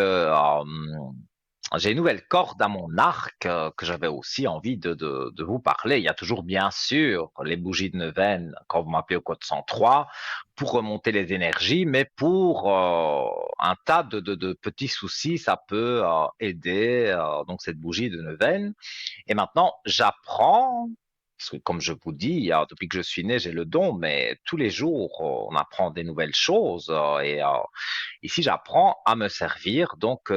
j'ai une nouvelle corde à mon arc que j'avais aussi envie de vous parler. Il y a toujours bien sûr les bougies de neuvaine quand vous m'appelez au code 103 pour remonter les énergies, mais pour un tas de petits soucis, ça peut aider donc cette bougie de neuvaine. Et maintenant, j'apprends, parce que comme je vous dis, depuis que je suis né, j'ai le don, mais tous les jours, on apprend des nouvelles choses et ici, j'apprends à me servir donc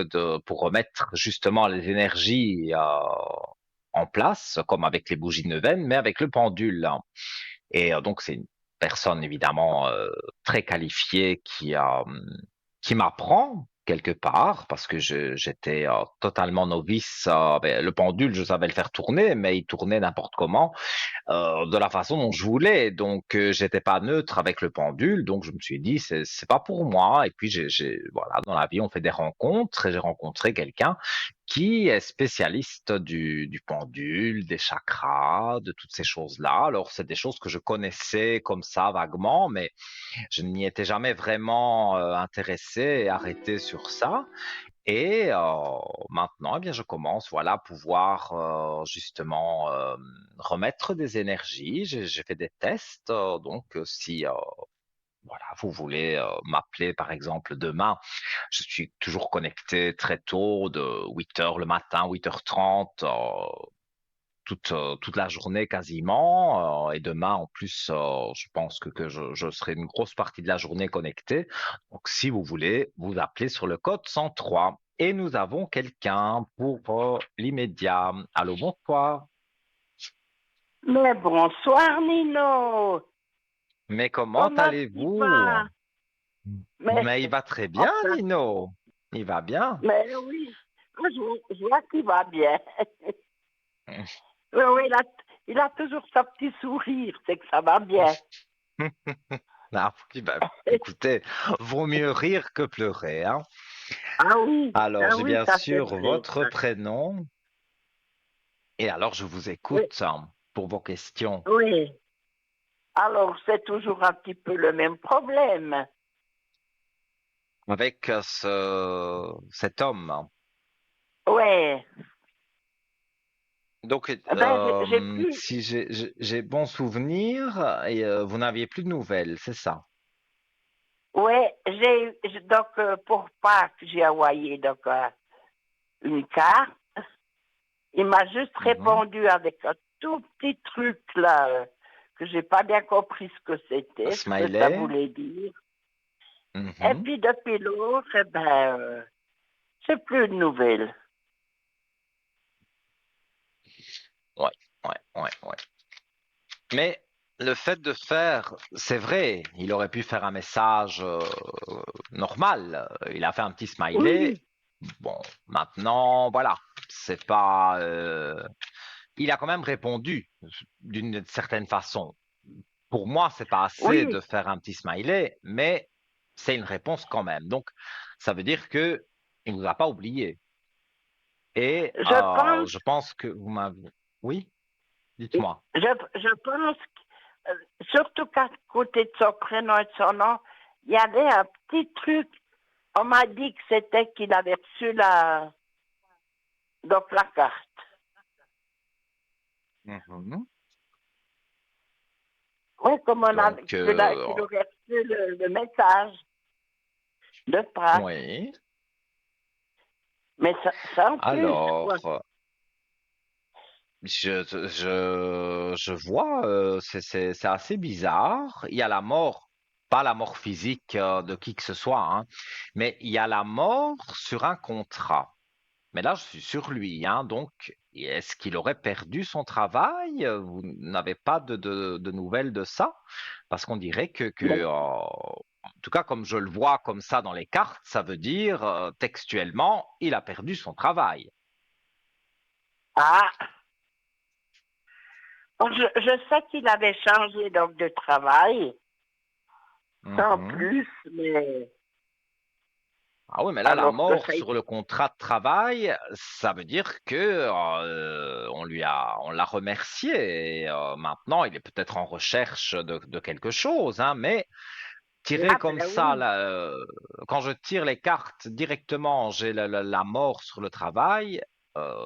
pour remettre justement les énergies en place, comme avec les bougies de neuvaine, mais avec le pendule, hein. Et donc, c'est une personne évidemment très qualifiée qui m'apprend. quelque part parce que j'étais totalement novice. Le pendule, je savais le faire tourner, mais il tournait n'importe comment, de la façon dont je voulais. Donc, j'étais pas neutre avec le pendule. Donc, je me suis dit, c'est pas pour moi. Et puis, voilà, dans la vie, on fait des rencontres et j'ai rencontré quelqu'un qui est spécialiste du pendule, des chakras, de toutes ces choses-là. Alors, c'est des choses que je connaissais comme ça vaguement, mais je n'y étais jamais vraiment intéressé et arrêté sur ça. Et maintenant, eh bien, je commence, voilà, à pouvoir justement remettre des énergies. J'ai fait des tests, donc si voilà, vous voulez m'appeler par exemple demain, je suis toujours connecté très tôt, de 8 heures le matin, 8h30, toute la journée quasiment. Et demain, en plus, je pense que je serai une grosse partie de la journée connecté. Donc, si vous voulez, vous appelez sur le code 103. Et nous avons quelqu'un pour l'immédiat. Allô, bonsoir. Mais bonsoir Nino, Mais comment comment tu allez-vous? vas? Mais Mais il va très bien, enfin, Nino. Il va bien. mais oui, je vois qu'il va bien. Oui, oui, il a toujours sa petit sourire, c'est que ça va bien. Ah, écoutez, vaut mieux rire que pleurer, hein. Alors, j'ai Ah oui, bien ça c'est sûr vrai. votre prénom. Et alors, je vous Oui, écoute pour vos questions. oui. Alors c'est toujours un petit peu le même problème. Avec cet homme. Oui. Donc, Ben j'ai plus. si j'ai bon souvenir, et vous n'aviez plus de nouvelles, c'est ça? Oui, donc pour Pâques, j'ai envoyé donc une carte. Il m'a juste Mhm. répondu avec un tout petit truc là que j'ai pas bien compris ce que ça Smiley. voulait dire. Et Mhm. puis depuis l'autre, eh ben, j'ai plus de nouvelles. Ouais, ouais, ouais, ouais. Mais le fait de faire, c'est vrai, il aurait pu faire un message normal. Il a fait un petit smiley. Oui, Bon, maintenant, voilà, c'est pas. Il a quand même répondu d'une certaine façon. Pour moi, c'est pas assez de oui, faire un petit smiley, mais c'est une réponse quand même. Donc, ça veut dire que il nous a pas oublié. Et je pense, je pense que vous m'avez. Oui, dites-moi. je pense, surtout qu'à côté de son prénom et de son nom, il y avait un petit truc. On m'a dit que c'était qu'il avait reçu donc la carte. Mhm. Oui, comme on a, Donc, qu'il aurait reçu le message de Pâques. oui. Mais sans plus, quoi. Alors, je vois, c'est assez bizarre. Il y a la mort, pas la mort physique de qui que ce soit, hein, mais il y a la mort sur un contrat. Mais là, je suis sur lui, hein, donc est-ce qu'il aurait perdu son travail? Vous n'avez pas de nouvelles de ça? Parce qu'on dirait en tout cas, comme je le vois comme ça dans les cartes, ça veut dire textuellement, il a perdu son travail. Ah, bon, je sais qu'il avait changé donc de travail, sans Mhm. plus, mais Ah oui, mais là, la alors que mort ça sur le contrat de travail, ça veut dire que on l'a remercié. Et maintenant, il est peut-être en recherche de quelque chose, hein, mais tiré ah comme ben ça, oui. là, quand je tire les cartes directement, j'ai la mort sur le travail.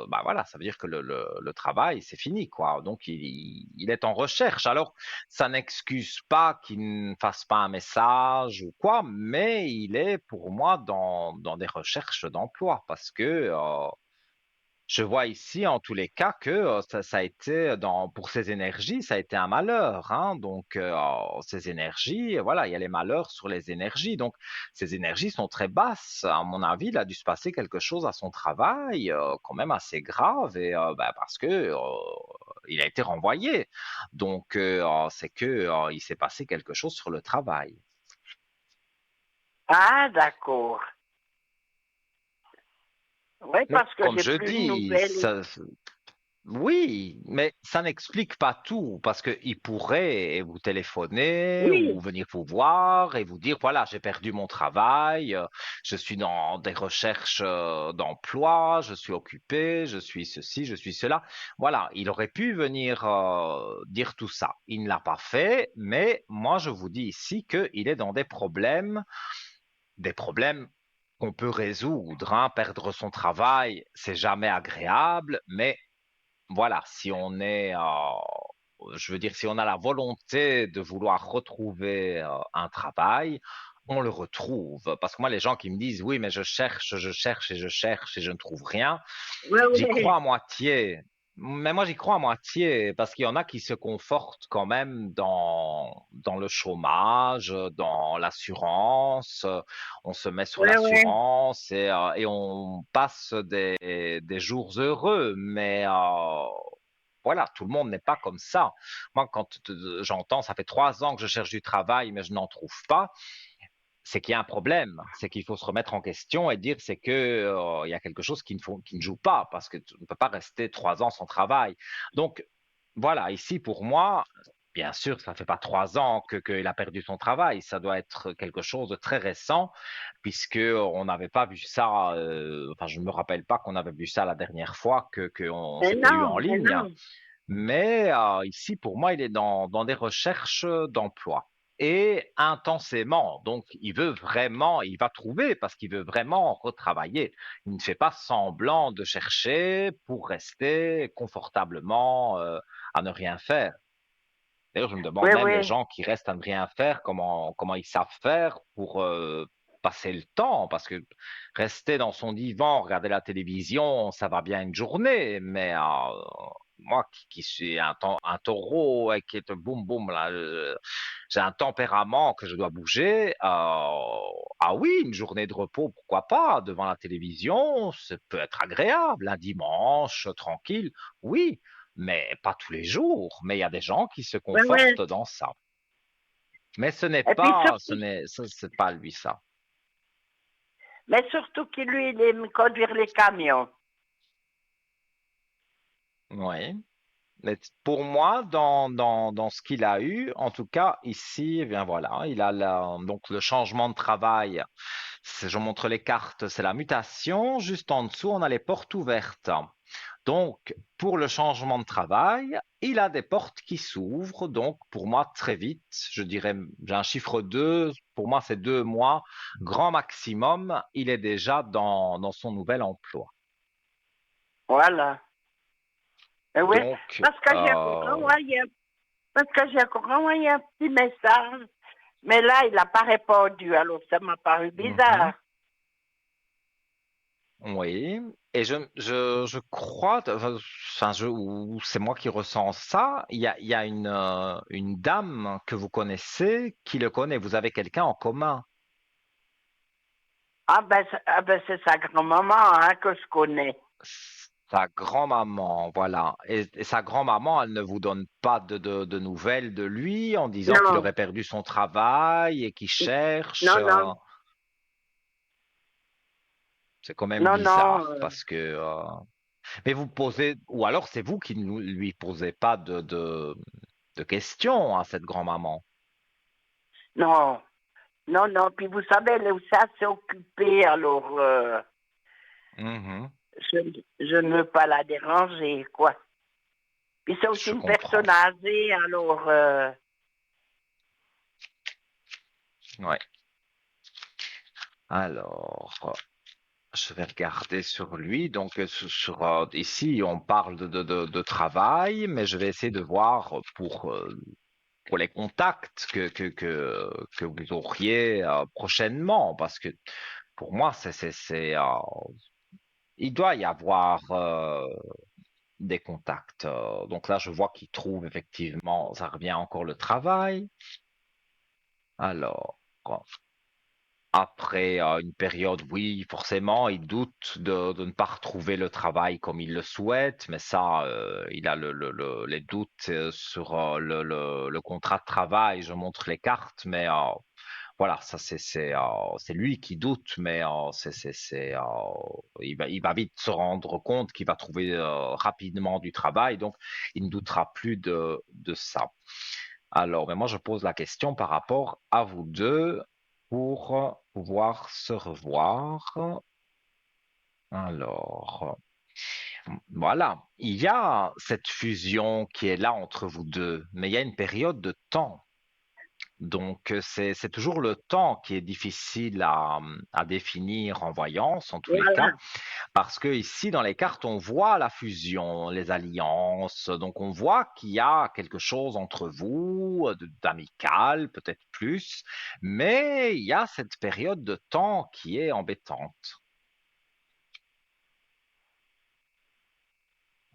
Bah voilà, ça veut dire que le travail, c'est fini, quoi. Donc, il est en recherche. Alors, ça n'excuse pas qu'il ne fasse pas un message ou quoi, mais il est pour moi dans des recherches d'emploi parce que je vois ici, en tous les cas, que ça a été, pour ces énergies, ça a été un malheur, hein. Donc, ces énergies, voilà, il y a les malheurs sur les énergies. Donc, ces énergies sont très basses. À mon avis, il a dû se passer quelque chose à son travail, quand même assez grave, et bah, parce que il a été renvoyé. Donc, c'est que il s'est passé quelque chose sur le travail. Ah d'accord. Oui, Mais parce que comme j'ai je plus de dis, nouvelles. oui, mais ça n'explique pas tout parce qu'il pourrait vous téléphoner ou Oui, venir vous voir et vous dire, voilà, j'ai perdu mon travail, je suis dans des recherches d'emploi, je suis occupé, je suis ceci, je suis cela. Voilà, il aurait pu venir dire tout ça. Il ne l'a pas fait, mais moi je vous dis ici qu'il est dans des problèmes qu'on peut résoudre, hein. Perdre son travail, c'est jamais agréable, mais voilà, si on est, je veux dire, si on a la volonté de vouloir retrouver un travail, on le retrouve. Parce que moi, les gens qui me disent, oui, mais je cherche et je cherche et je ne trouve rien, oui, j'y oui. crois à moitié. Mais moi, j'y crois à moitié parce qu'il y en a qui se confortent quand même dans le chômage, dans l'assurance. On se met sur Oui, oui. l'assurance et on passe des jours heureux. Mais voilà, tout le monde n'est pas comme ça. Moi, quand j'entends, ça fait 3 ans que je cherche du travail, mais je n'en trouve pas, c'est qu'il y a un problème, c'est qu'il faut se remettre en question et dire c'est que il y a quelque chose qui ne joue pas parce que tu ne peux pas rester 3 ans sans travail. Donc voilà, ici pour moi, bien sûr, ça ne fait pas 3 ans qu'il a perdu son travail, ça doit être quelque chose de très récent puisque on n'avait pas vu ça. Enfin, je ne me rappelle pas qu'on avait vu ça la dernière fois que on Mais s'était eu non, en mais ligne. non. Mais ici, pour moi, il est dans des recherches d'emploi et intensément. Donc, il va trouver parce qu'il veut vraiment retravailler. Il ne fait pas semblant de chercher pour rester confortablement à ne rien faire. D'ailleurs, je me Oui, demande même les oui. gens qui restent à ne rien faire, comment ils savent faire pour passer le temps. Parce que rester dans son divan, regarder la télévision, ça va bien une journée. Mais moi qui suis un taureau et qui est boum boum, là, j'ai un tempérament que je dois bouger. Ah oui, une journée de repos, pourquoi pas, devant la télévision, ça peut être agréable. Un dimanche, tranquille, oui. Mais pas tous les jours. Mais il y a des gens qui se Oui, oui. confortent dans ça. Mais Et puis surtout, c'est pas lui ça. mais surtout qu'il lui, il aime conduire les camions. Oui. Mais pour moi, dans ce qu'il a eu, en tout cas ici, eh bien voilà, il a donc le changement de travail. Je montre les cartes, c'est la mutation. Juste en dessous, on a les portes ouvertes. Donc, pour le changement de travail, il a des portes qui s'ouvrent. Donc, pour moi, très vite, je dirais, j'ai un chiffre 2. Pour moi, c'est 2 mois. Grand maximum, il est déjà dans son nouvel emploi. Voilà. Et oui, Donc, parce que j'ai encore envoyé un petit message, mais là, il n'a pas répondu, alors ça m'a paru mhm, bizarre. oui. Et je crois, enfin, ou c'est moi qui ressens ça. Il y a une dame que vous connaissez qui le connaît. Vous avez quelqu'un en commun. Ah ben c'est sa grand-maman hein, que je connais. Sa grand-maman, voilà. Et sa grand-maman, elle ne vous donne pas de nouvelles de lui en disant qu'il Non, aurait perdu son travail et qu'il cherche. non, non, C'est quand même non, non. bizarre parce que. Mais vous posez, ou alors c'est vous qui ne lui posez pas de questions à cette grand-maman. Non, non, non. Puis vous savez, elle est aussi assez occupée, alors Mhm, je, je ne veux pas la déranger, quoi. Puis c'est aussi je une comprends. personne âgée, alors Ouais. Alors, je vais regarder sur lui. Donc, ici, on parle de travail, mais je vais essayer de voir pour les contacts que vous auriez prochainement, parce que pour moi, il doit y avoir des contacts. Donc là, je vois qu'il trouve effectivement, ça revient encore le travail. Alors, après une période, oui, forcément, il doute de ne pas retrouver le travail comme il le souhaite, mais ça, il a les doutes sur le contrat de travail. Je montre les cartes, mais Voilà, ça c'est lui qui doute, mais il va vite se rendre compte qu'il va trouver rapidement du travail, donc il ne doutera plus de ça. Alors, mais moi je pose la question par rapport à vous deux pour pouvoir se revoir. Alors, voilà, il y a cette fusion qui est là entre vous deux, mais il y a une période de temps. Donc, c'est toujours le temps qui est difficile à définir en voyance, en tous les Voilà. cas, parce que ici, dans les cartes, on voit la fusion, les alliances, donc on voit qu'il y a quelque chose entre vous, d'amical, peut-être plus, mais il y a cette période de temps qui est embêtante.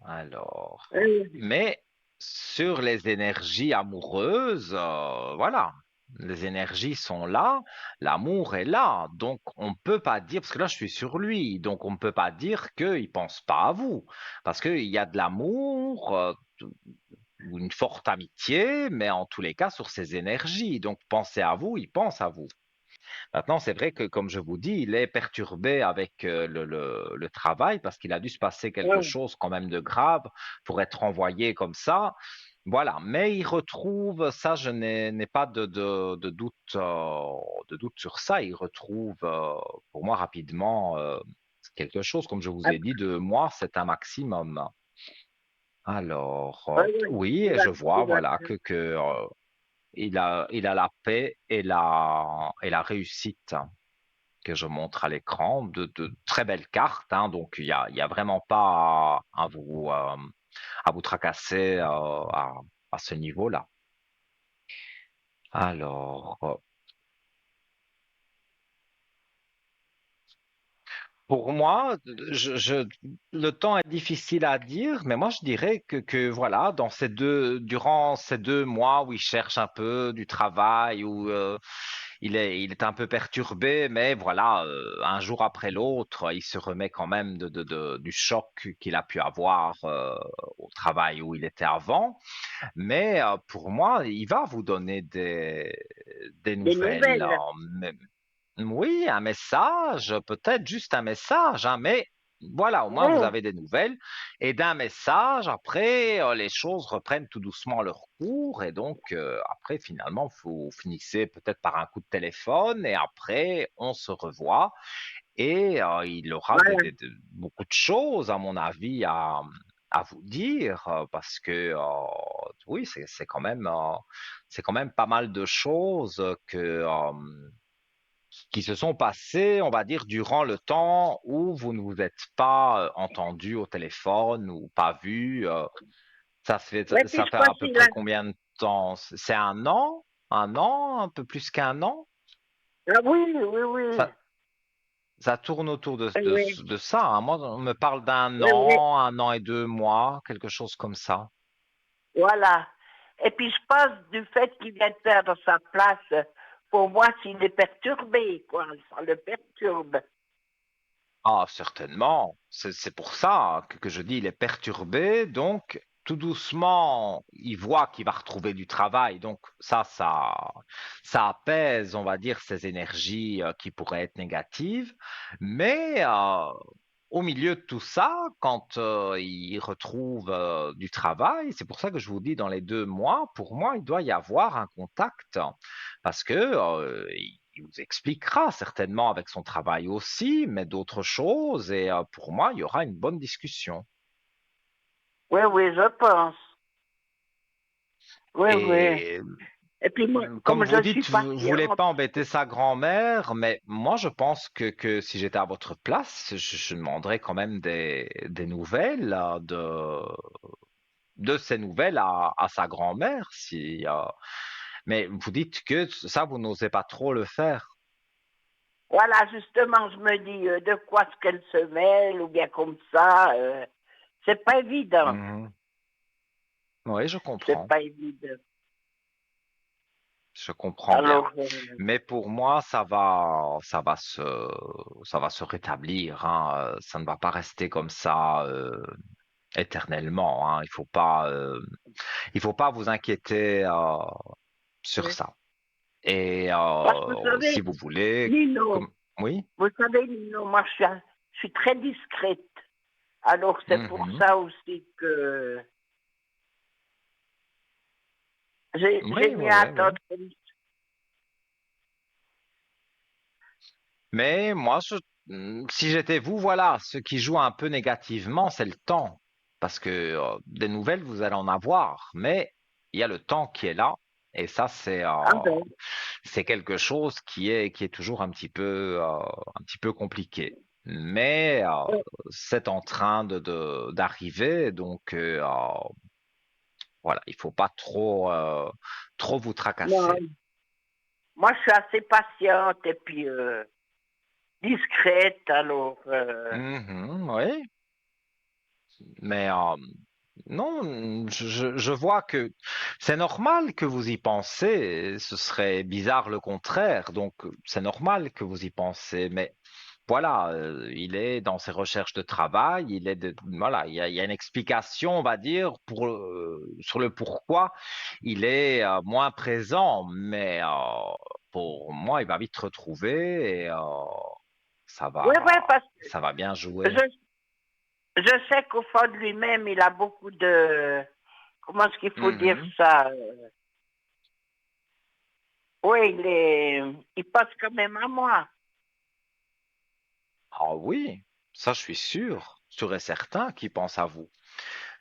Alors, Euh, mais sur les énergies amoureuses, voilà, les énergies sont là, l'amour est là, donc on ne peut pas dire, parce que là je suis sur lui, donc on ne peut pas dire qu'il ne pense pas à vous, parce qu'il y a de l'amour, ou une forte amitié, mais en tous les cas sur ses énergies, donc pensez à vous, il pense à vous. Maintenant, c'est vrai que, comme je vous dis, il est perturbé avec le travail parce qu'il a dû se passer quelque euh, chose quand même de grave pour être envoyé comme ça. Voilà, mais il retrouve, ça, je n'ai pas de doute sur ça. Il retrouve, pour moi, rapidement, quelque chose, comme je vous ai dit, de moi, c'est un maximum. Alors, ouais, oui, et je vois, voilà, il a la paix et la réussite que je montre à l'écran, de très belles cartes, hein, donc il y a vraiment pas à vous tracasser à ce niveau-là. Alors, pour moi, le temps est difficile à dire, mais moi je dirais que voilà, durant ces 2 mois où il cherche un peu du travail, où il est un peu perturbé, mais voilà, un jour après l'autre, il se remet quand même du choc qu'il a pu avoir au travail où il était avant. Mais pour moi, il va vous donner des des nouvelles. nouvelles. Oui, un message, peut-être juste un message, hein, mais voilà, au moins vous Ouais, avez des nouvelles. Et d'un message, après, les choses reprennent tout doucement leur cours. Et donc, après, finalement, vous finissez peut-être par un coup de téléphone et après, on se revoit. Et il aura voilà. beaucoup de choses, à mon avis, à vous dire, parce que oui, c'est quand même pas mal de choses qui se sont passées, on va dire, durant le temps où vous ne vous êtes pas entendu au téléphone ou pas vu. Ouais, puis Ça je fait crois à peu qu'il a... près combien de temps? C'est un an, un peu plus qu'un an? Ah oui, oui, oui. Ça, ça tourne autour Oui, de ça, hein. Moi, on me parle oui, oui. un an et 2 mois, quelque chose comme ça. Voilà. Et puis je pense du fait qu'il vient de perdre sa place, pour moi, s'il est perturbé, quoi, ça le perturbe. Ah, certainement. C'est pour ça que je dis il est perturbé. Donc, tout doucement, il voit qu'il va retrouver du travail. Donc, ça apaise, on va dire, ces énergies qui pourraient être négatives. Mais au milieu de tout ça, quand il retrouve du travail, c'est pour ça que je vous dis dans les 2 mois, pour moi, il doit y avoir un contact parce que il vous expliquera certainement avec son travail aussi, mais d'autres choses. Et pour moi, il y aura une bonne discussion. Oui, oui, je pense. Oui, oui. Et Et puis moi, comme comme vous je suis dites, vous voulez pas patiente, embêter sa grand-mère, mais moi, je pense que si j'étais à votre place, je demanderais quand même des nouvelles de ces nouvelles à sa grand-mère. Si, mais vous dites que ça, vous n'osez pas trop le faire. voilà, justement, je me dis de quoi est-ce qu'elle se mêle, ou bien comme ça, c'est pas évident. Mhm. Oui, C'est pas évident. je comprends bien. Alors, Mais pour moi, ça va se rétablir, hein. Ça ne va pas rester comme ça éternellement, hein. Il faut pas vous inquiéter sur ouais. ça. Et Parce que vous si savez, vous voulez, Nino, oui. vous savez, Nino, moi je suis très discrète. Alors c'est pour Mhm. ça aussi que j'ai Oui, mieux oui, oui, oui. attendre. Mais moi, si j'étais vous, voilà, ce qui joue un peu négativement, c'est le temps. Parce que des nouvelles, vous allez en avoir, mais il y a le temps qui est là. Et ça, Ah ben, c'est quelque chose qui est toujours un petit peu compliqué. Mais euh, c'est en train d'arriver, donc voilà, il faut pas trop vous tracasser. non, moi je suis assez patiente et puis discrète, alors Mhm, oui, mais non, je vois que c'est normal que vous y pensez. Ce serait bizarre le contraire. Donc, c'est normal que vous y pensez. Mais voilà, il est dans ses recherches de travail. Voilà, il y a une explication, on va dire, sur le pourquoi il est moins présent. Mais pour moi, il va vite retrouver et ça oui, va, oui, parce ça va bien que jouer. je sais qu'au fond de lui-même, il a beaucoup de, comment est-ce qu'il faut dire Mhm. ça? Oui, il passe quand même à moi. Ah oui, ça je suis sûr et certain qu'il pense à vous.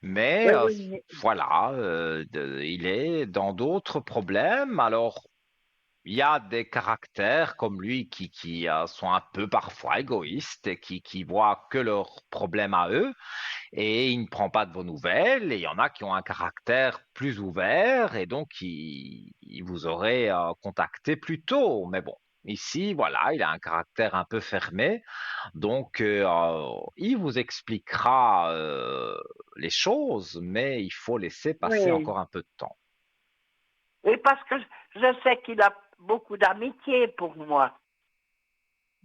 Mais Oui, oui, voilà, il est dans d'autres problèmes. Alors, il y a des caractères comme lui qui sont un peu parfois égoïstes et qui voient que leurs problèmes à eux et il ne prend pas de vos nouvelles. Et il y en a qui ont un caractère plus ouvert et donc il vous aurait contacté plus tôt. Mais bon, ici, voilà, il a un caractère un peu fermé. Donc, il vous expliquera les choses, mais il faut laisser passer oui. encore un peu de temps. Oui, parce que je sais qu'il a beaucoup d'amitié pour moi.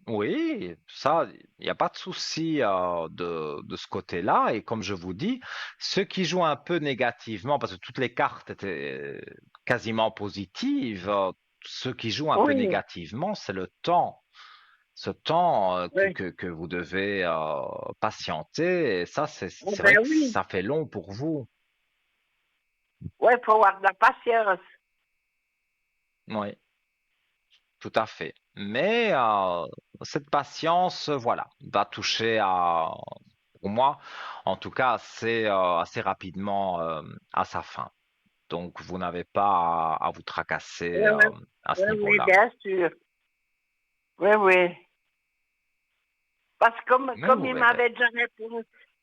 Oui, ça, il n'y a pas de souci de ce côté-là. Et comme je vous dis, ceux qui jouent un peu négativement, parce que toutes les cartes étaient quasiment positives, ceux qui jouent un peu Oui, négativement, c'est le temps. Ce temps oui. que vous devez patienter. Et ça, Oh, c'est vrai ben que oui. ça fait long pour vous. Oui, il faut avoir de la patience. Oui. Tout à fait. Mais cette patience, voilà, va toucher pour moi, en tout cas, assez rapidement à sa fin. Donc, vous n'avez pas à vous tracasser Oui, oui, à ce oui, oui, niveau-là. bien sûr. Oui, oui. Parce que Mais vous verrez.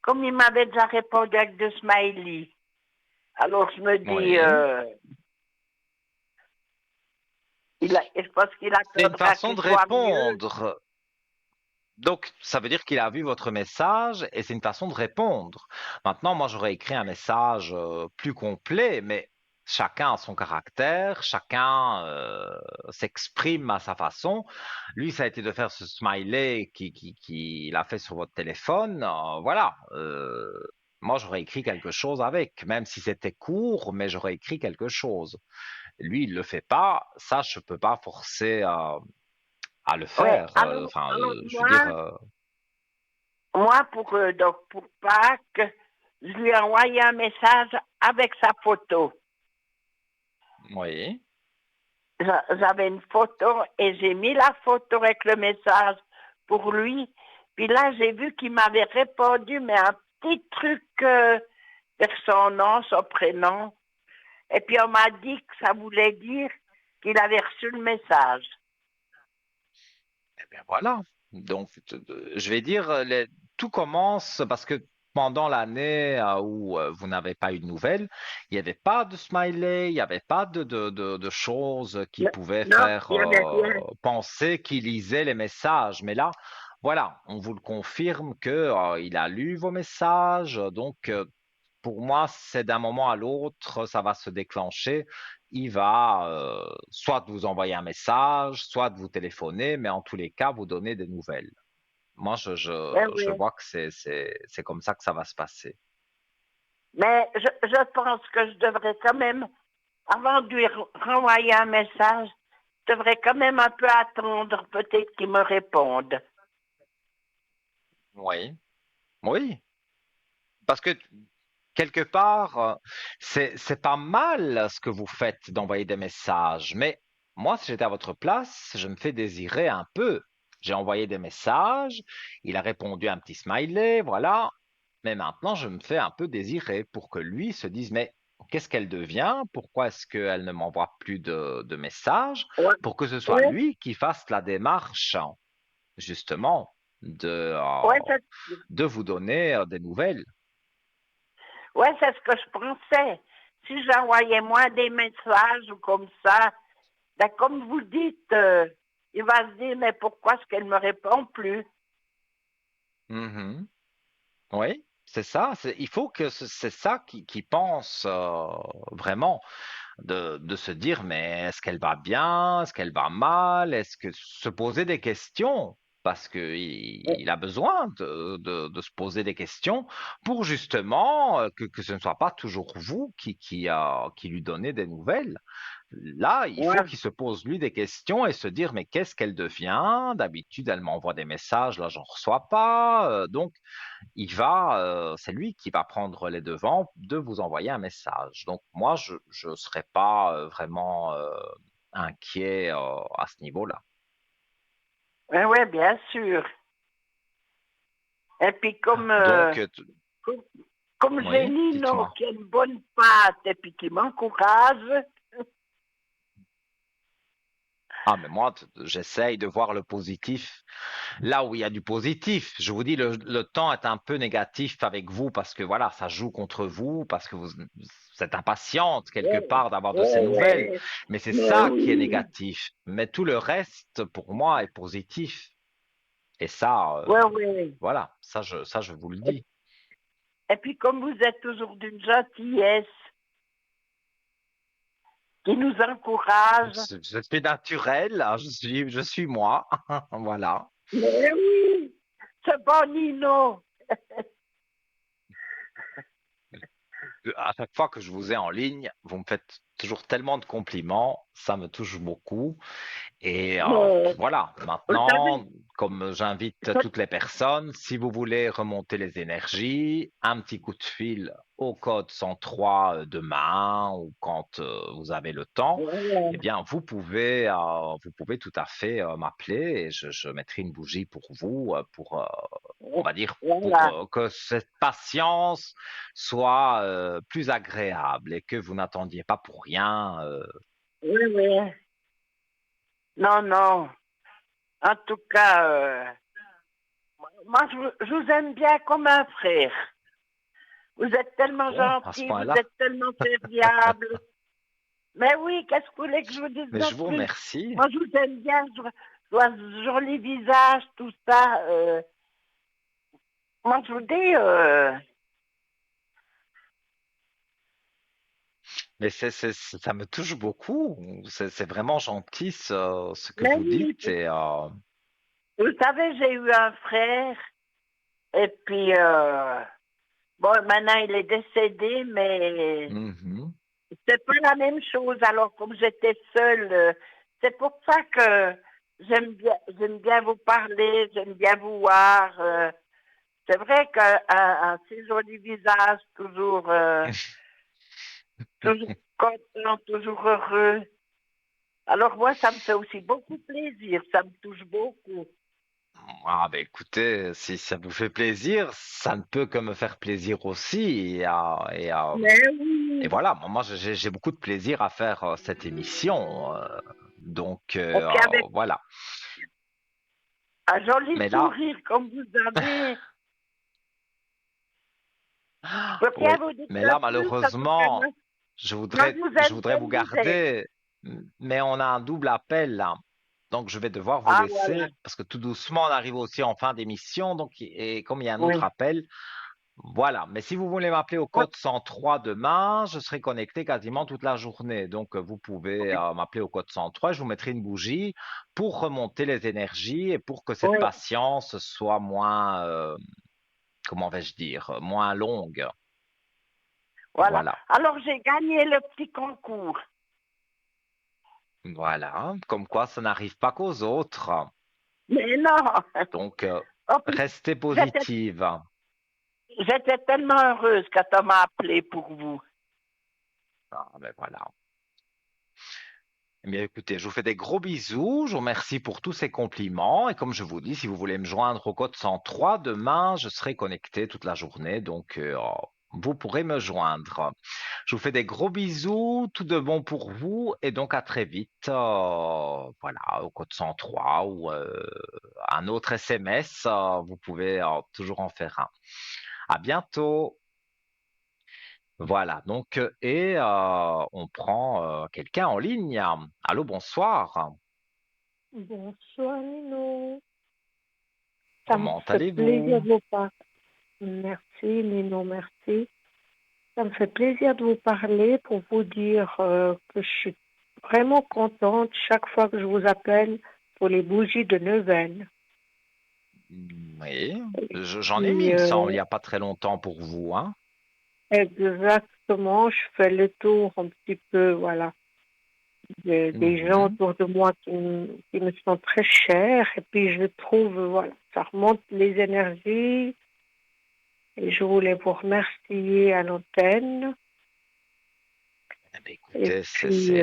comme il m'avait déjà répondu avec deux smileys. Alors je me dis, Oui. je pense qu'il C'est une attendra façon qu'il de soit mieux. répondre. Donc, ça veut dire qu'il a vu votre message et c'est une façon de répondre. Maintenant, moi, j'aurais écrit un message plus complet, mais chacun a son caractère, chacun s'exprime à sa façon. Lui, ça a été de faire ce smiley qu'il a fait sur votre téléphone. Voilà. Moi, j'aurais écrit quelque chose avec, même si c'était court, mais j'aurais écrit quelque chose. Lui, il le fait pas. Ça, je peux pas forcer à le Ouais. faire. Alors, Enfin, je veux dire. moi donc pour Pâques, je lui ai envoyé un message avec sa photo. Oui. J'avais une photo et j'ai mis la photo avec le message pour lui. Puis là, j'ai vu qu'il m'avait répondu, mais un petit truc vers son nom, son prénom. Et puis on m'a dit que ça voulait dire qu'il avait reçu le message. Eh bien voilà. Donc, je vais dire, tout commence parce que pendant l'année où vous n'avez pas eu de nouvelles, il n'y avait pas de smiley, il n'y avait pas de choses qui pouvaient Non, faire il n'y avait rien. penser qu'il lisait les messages. Mais là, voilà, on vous le confirme que il a lu vos messages. Donc, pour moi, c'est d'un moment à l'autre, ça va se déclencher. Il va soit vous envoyer un message, soit vous téléphoner, mais en tous les cas, vous donner des nouvelles. Moi, Oui, je oui. vois que c'est comme ça que ça va se passer. Mais je pense que je devrais quand même, avant de lui renvoyer un message, je devrais quand même un peu attendre, peut-être qu'ils me répondent. Oui, oui, parce que quelque part, c'est pas mal ce que vous faites d'envoyer des messages, mais moi, si j'étais à votre place, je me fais désirer un peu. J'ai envoyé des messages, il a répondu un petit smiley, voilà. Mais maintenant, je me fais un peu désirer pour que lui se dise, mais qu'est-ce qu'elle devient? Pourquoi est-ce qu'elle ne m'envoie plus de messages? Ouais, Pour que ce soit ouais, lui qui fasse la démarche, justement, ouais, de vous donner des nouvelles. ouais, c'est ce que je pensais. Si j'envoyais moins des messages ou comme ça, ben comme vous dites, il va se dire, mais pourquoi est-ce qu'elle ne me répond plus? Mhm. Oui, c'est ça. Il faut que c'est ça qui pense vraiment de se dire, mais est-ce qu'elle va bien? Est-ce qu'elle va mal? Est-ce que se poser des questions? Parce que il a besoin de se poser des questions pour justement que ce ne soit pas toujours vous qui lui donnez des nouvelles. Là, il faut Ouais, qu'il se pose lui des questions et se dire, mais qu'est-ce qu'elle devient? D'habitude, elle m'envoie des messages, là, j'en reçois pas. Donc, c'est lui qui va prendre les devants de vous envoyer un message. Donc moi, je serais pas vraiment inquiet à ce niveau-là. ouais, ouais, bien sûr. Et puis Donc, comme, comme j'ai oui, Nino dites-moi. qui a une bonne patte et puis qui m'encourage, Ah, mais moi, j'essaye de voir le positif là où il y a du positif. Je vous dis, le temps est un peu négatif avec vous parce que voilà, ça joue contre vous, parce que vous êtes impatiente quelque ouais, part d'avoir de ces ouais, nouvelles. ouais, Mais c'est mais ça qui est oui, négatif. Mais tout le reste, pour moi, est positif. Et ça, ouais, ouais. voilà, ça, je vous le dis. Et puis comme vous êtes toujours d'une gentillesse qui nous encourage, Je suis naturel, hein, je suis moi. Voilà. mais oui, c'est bon Nino. À chaque fois que je vous ai en ligne, vous me faites toujours tellement de compliments, ça me touche beaucoup. Et Mais, voilà, vous savez, maintenant, comme j'invite toutes les personnes, si vous voulez remonter les énergies, un petit coup de fil au code 103 demain ou quand vous avez le temps, ouais, eh bien, vous pouvez tout à fait m'appeler et je mettrai une bougie pour vous, on va dire, pour voilà, que cette patience soit plus agréable et que vous n'attendiez pas pour rien. oui, oui. Non, non. En tout cas, moi, je vous aime bien comme un frère. Vous êtes tellement Bon, à ce gentil, vous point-là. êtes tellement serviable. Mais oui, qu'est-ce que vous voulez que je vous dise Mais de je vous plus? remercie. Moi, je vous aime bien, je vois ce joli visage, tout ça. Moi, je vous dis, Mais ça me touche beaucoup. C'est vraiment gentil ce que mais vous oui, dites. Et, vous savez, j'ai eu un frère, et puis, bon, maintenant, il est décédé, mais mhm. c'est pas la même chose. Alors, comme j'étais seule, c'est pour ça que j'aime bien vous parler, j'aime bien vous voir. C'est vrai qu'un un si joli visage, toujours content, toujours heureux. Alors moi, ça me fait aussi beaucoup plaisir, ça me touche beaucoup. Ah, ben écoutez, si ça vous fait plaisir, ça ne peut que me faire plaisir aussi. Mais Et oui, voilà, moi j'ai beaucoup de plaisir à faire cette émission. Donc et puis avec voilà. un joli Mais là, sourire comme vous avez, je peux rien oui. vous dire Mais là, de plus, en tout cas, malheureusement, moi je vous je aime voudrais vous comme vous êtes. garder, mais on a un double appel là. Donc, je vais devoir vous Ah voilà, laisser parce que tout doucement, on arrive aussi en fin d'émission. Donc, et comme il y a un autre oui. appel, voilà. Mais si vous voulez m'appeler au code 103 demain, je serai connecté quasiment toute la journée. Donc, vous pouvez m'appeler au code 103. Je vous mettrai une bougie pour remonter les énergies et pour que cette Oui, patience soit moins, comment vais-je dire, moins longue. voilà. Voilà. Alors j'ai gagné le petit concours. Voilà, comme quoi ça n'arrive pas qu'aux autres. Mais non, Donc, en plus, restez j'étais positive. j'étais tellement heureuse quand on m'a appelé pour vous. Ah, ben voilà. Eh bien, écoutez, je vous fais des gros bisous. Je vous remercie pour tous ces compliments. Et comme je vous dis, si vous voulez me joindre au code 103, demain, je serai connecté toute la journée. Donc, vous pourrez me joindre. Je vous fais des gros bisous. Tout de bon pour vous. Et donc, à très vite. Voilà, au code 103 ou un autre SMS. Vous pouvez toujours en faire un. À bientôt. Voilà, donc, on prend quelqu'un en ligne. Allô, bonsoir. Bonsoir Nino, ça me Comment fait plaisir allez-vous? de vous parler. Merci Nino, merci. Ça me fait plaisir de vous parler pour vous dire que je suis vraiment contente chaque fois que je vous appelle pour les bougies de Neuvaine. Oui, Et j'en ai mis, puis, il me semble, il n'y a pas très longtemps pour vous, hein? exactement, je fais le tour un petit peu, voilà, des gens Mhm. autour de moi qui me sont très chers. Et puis je trouve, voilà, ça remonte les énergies. Et je voulais vous remercier à l'antenne. Eh bien, Et écoutez, puis,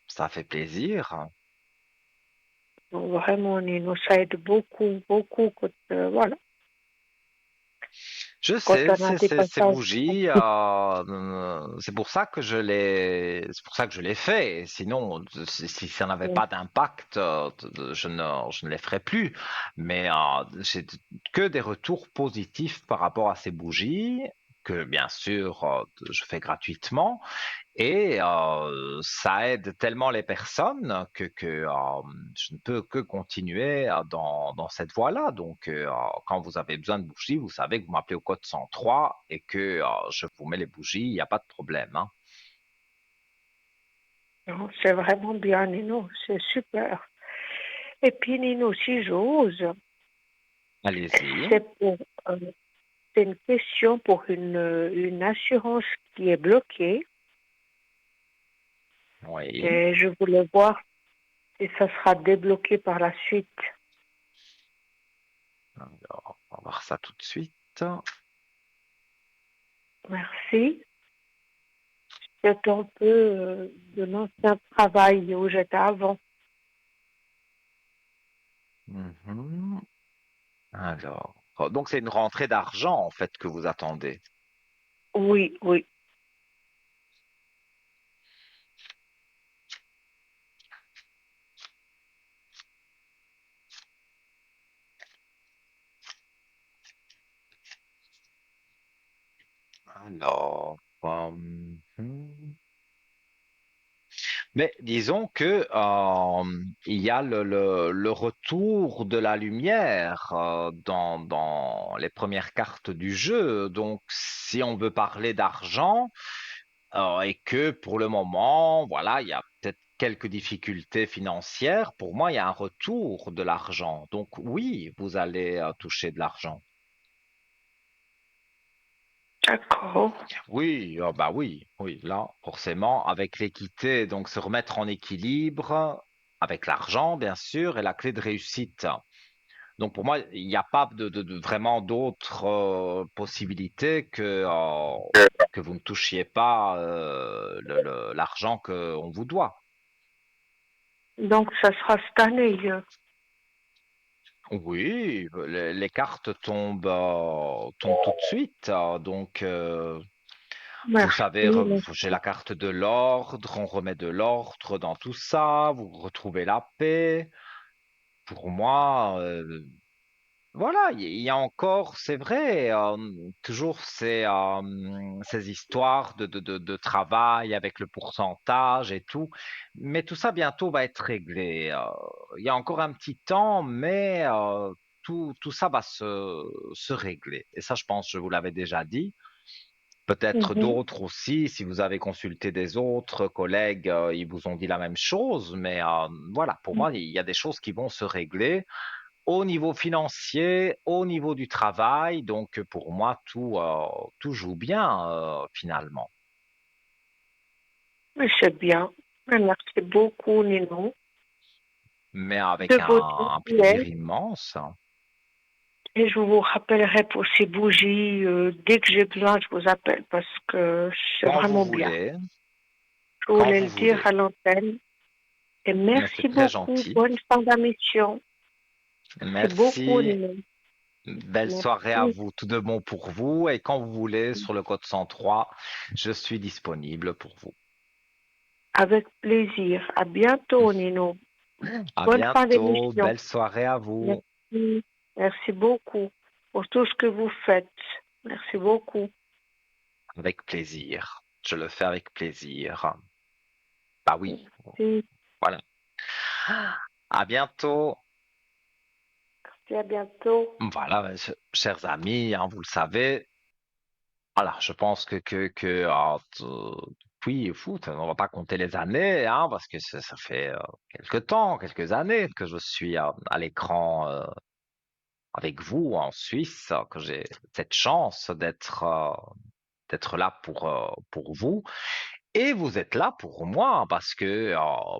ça fait plaisir. vraiment, Nino, ça aide beaucoup, beaucoup voilà, Je quand sais, on a des ces passages. bougies, c'est pour ça que c'est pour ça que je les fais. Sinon, si ça n'avait pas d'impact, je ne les ferais plus. Mais j'ai que des retours positifs par rapport à ces bougies que bien sûr je fais gratuitement. Et ça aide tellement les personnes que je ne peux que continuer dans cette voie-là. Donc, quand vous avez besoin de bougies, vous savez que vous m'appelez au code 103 et que je vous mets les bougies, il n'y a pas de problème, hein. Non, c'est vraiment bien, Nino, c'est super. Et puis, Nino, si j'ose, Allez-y. c'est pour, euh, c'est une question pour une assurance qui est bloquée. Oui. Et je voulais voir si ça sera débloqué par la suite. Alors, on va voir ça tout de suite. Merci. C'est un peu de l'ancien travail où j'étais avant. Mhm. Alors, donc c'est une rentrée d'argent en fait que vous attendez. Oui, oui. Alors, mais disons que il y a le retour de la lumière dans les premières cartes du jeu. Donc, si on veut parler d'argent et que pour le moment, voilà, il y a peut-être quelques difficultés financières, pour moi, il y a un retour de l'argent. Donc, oui, vous allez toucher de l'argent. D'accord. Oui, bah oui, oui, là, forcément, avec l'équité, donc se remettre en équilibre, avec l'argent, bien sûr, est la clé de réussite. Donc pour moi, il n'y a pas vraiment d'autres possibilités que vous ne touchiez pas l'argent qu'on vous doit. Donc, ça sera cette année. Oui, les cartes tombent tout de suite. Donc, vous Merci. savez, j'ai la carte de l'ordre, on remet de l'ordre dans tout ça, vous retrouvez la paix. Pour moi, voilà, il y a encore, c'est vrai, toujours ces histoires de travail avec le pourcentage et tout, mais tout ça bientôt va être réglé. Il y a encore un petit temps, mais tout ça va se régler. Et ça, je pense, je vous l'avais déjà dit. Peut-être Mhm. d'autres aussi, si vous avez consulté des autres collègues, ils vous ont dit la même chose, mais voilà, pour moi, il y a des choses qui vont se régler au niveau financier, au niveau du travail, donc pour moi, tout joue bien finalement. Mais c'est bien. Merci beaucoup, Nino, mais avec de votre un plaisir gentillesse. immense. Et je vous rappellerai pour ces bougies. Dès que j'ai besoin, je vous appelle parce que c'est Quand vous vraiment bien. voulez, Je quand voulais vous le dire voulez. à l'antenne. Et Mais merci c'est très beaucoup. gentil. Bonne fin d'émission. Merci beaucoup, Merci. Nino. Belle soirée à Merci. vous. Tout de bon pour vous. Et quand vous voulez, sur le code 103, je suis disponible pour vous. Avec plaisir. À bientôt, Nino. À Bonne fin bientôt. d'émission. Belle soirée à vous. Merci. Merci beaucoup pour tout ce que vous faites. Merci beaucoup. Avec plaisir. Je le fais avec plaisir. Bah oui. Merci. Voilà. À bientôt. Merci, à bientôt. Voilà, chers amis, hein, vous le savez. Voilà, je pense oui, foot, on va pas compter les années, hein, parce que ça fait quelques temps, quelques années que je suis à l'écran avec vous en Suisse, que j'ai cette chance d'être là pour vous. Et vous êtes là pour moi, parce que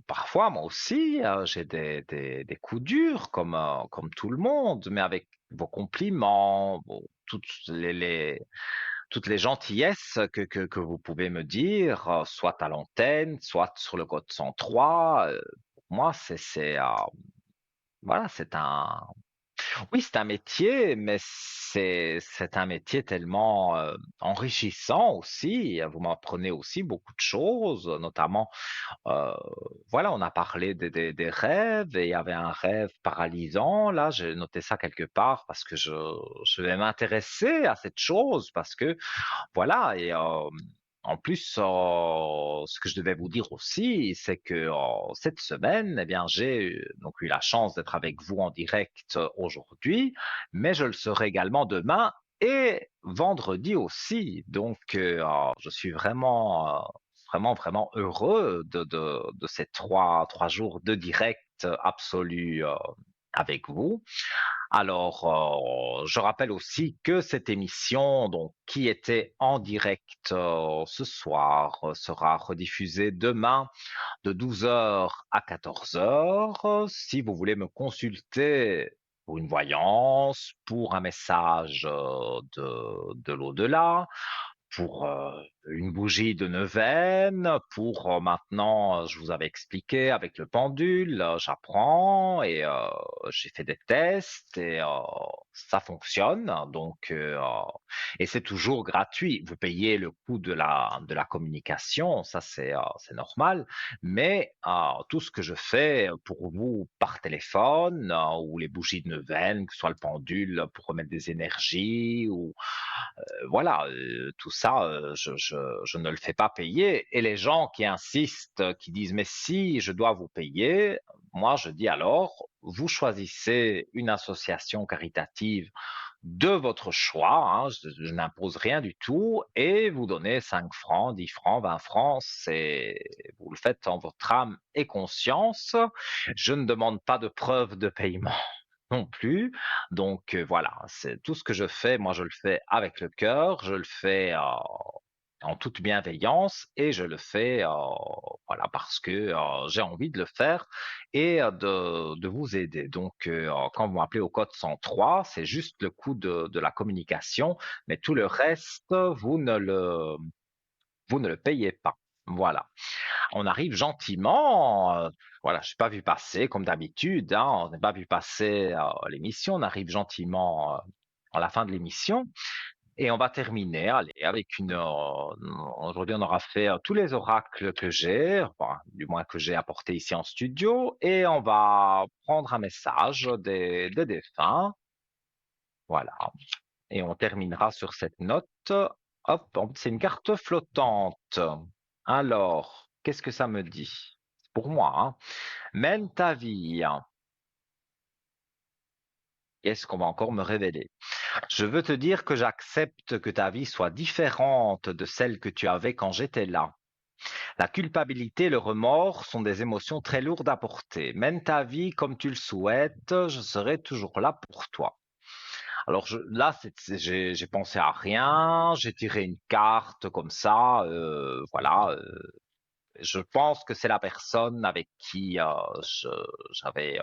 parfois, moi aussi, j'ai des coups durs, comme tout le monde, mais avec vos compliments, toutes les gentillesses que vous pouvez me dire, soit à l'antenne, soit sur le code 103. Pour moi, voilà, oui, c'est un métier, mais c'est un métier tellement enrichissant aussi. Vous m'apprenez aussi beaucoup de choses, notamment, euh, voilà, on a parlé des rêves et il y avait un rêve paralysant. Là, j'ai noté ça quelque part parce que je vais m'intéresser à cette chose parce que voilà, et en plus, ce que je devais vous dire aussi, c'est que cette semaine, eh bien, j'ai donc eu la chance d'être avec vous en direct aujourd'hui, mais je le serai également demain et vendredi aussi. Donc, je suis vraiment heureux de ces trois jours de direct absolu avec vous. Alors, je rappelle aussi que cette émission, donc, qui était en direct ce soir, sera rediffusée demain de 12 heures à 14 heures. Si vous voulez me consulter pour une voyance, pour un message de l'au-delà, pour une bougie de neuvaine, pour maintenant, je vous avais expliqué avec le pendule, j'apprends et j'ai fait des tests et ça fonctionne. Donc, et c'est toujours gratuit. Vous payez le coût de la communication, ça c'est normal. Mais tout ce que je fais pour vous par téléphone ou les bougies de neuvaine, que ce soit le pendule pour remettre des énergies ou voilà, tout ça, je ne le fais pas payer. Et les gens qui insistent, qui disent, mais si je dois vous payer, moi je dis alors, vous choisissez une association caritative de votre choix, hein, je n'impose rien du tout, et vous donnez 5 francs, 10 francs, 20 francs, vous le faites en votre âme et conscience. Je ne demande pas de preuve de paiement non plus. Donc voilà, c'est tout ce que je fais. Moi, je le fais avec le cœur, je le fais en toute bienveillance et je le fais voilà parce que j'ai envie de le faire et de vous aider. Donc quand vous m'appelez au code 103, c'est juste le coût de la communication, mais tout le reste, vous ne le payez pas. Voilà. On arrive gentiment. Voilà, je n'ai pas vu passer comme d'habitude, hein, on n'a pas vu passer l'émission. On arrive gentiment à la fin de l'émission et on va terminer. Allez, avec aujourd'hui, on aura fait tous les oracles que j'ai, enfin, du moins que j'ai apporté ici en studio, et on va prendre un message des défunts. Voilà, et on terminera sur cette note. Hop, c'est une carte flottante. Alors, qu'est-ce que ça me dit? Pour moi, hein. Mène ta vie. Qu'est-ce qu'on va encore me révéler? Je veux te dire que j'accepte que ta vie soit différente de celle que tu avais quand j'étais là. La culpabilité et le remords sont des émotions très lourdes à porter. Mène ta vie comme tu le souhaites, je serai toujours là pour toi. Alors là, j'ai pensé à rien, j'ai tiré une carte comme ça, voilà, Je pense que c'est la personne avec qui j'avais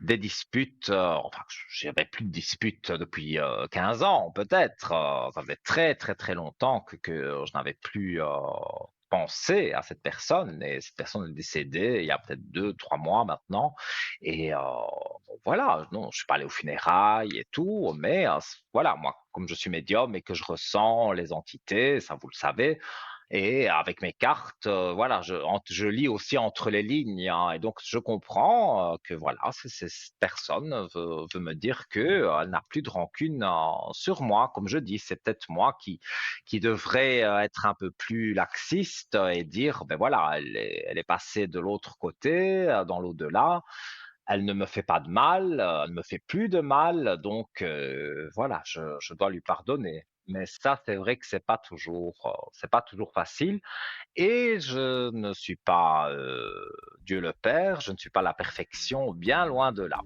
des disputes, enfin, j'avais plus de disputes depuis 15 ans, peut-être. Ça faisait très, très, très longtemps que je n'avais plus pensé à cette personne. Et cette personne est décédée il y a peut-être 2, 3 mois maintenant. Et voilà, non, je suis pas allé aux funérailles et tout, mais voilà, moi, comme je suis médium et que je ressens les entités, ça vous le savez, et avec mes cartes, voilà, je lis aussi entre les lignes, hein, et donc je comprends que voilà, cette personne veut me dire que elle n'a plus de rancune sur moi, comme je dis. C'est peut-être moi qui devrais être un peu plus laxiste et dire, ben voilà, elle est passée de l'autre côté, dans l'au-delà. Elle ne me fait pas de mal, elle ne me fait plus de mal, donc voilà, je dois lui pardonner. Mais ça, c'est vrai que c'est pas toujours facile, et je ne suis pas Dieu le Père, je ne suis pas la perfection, bien loin de là.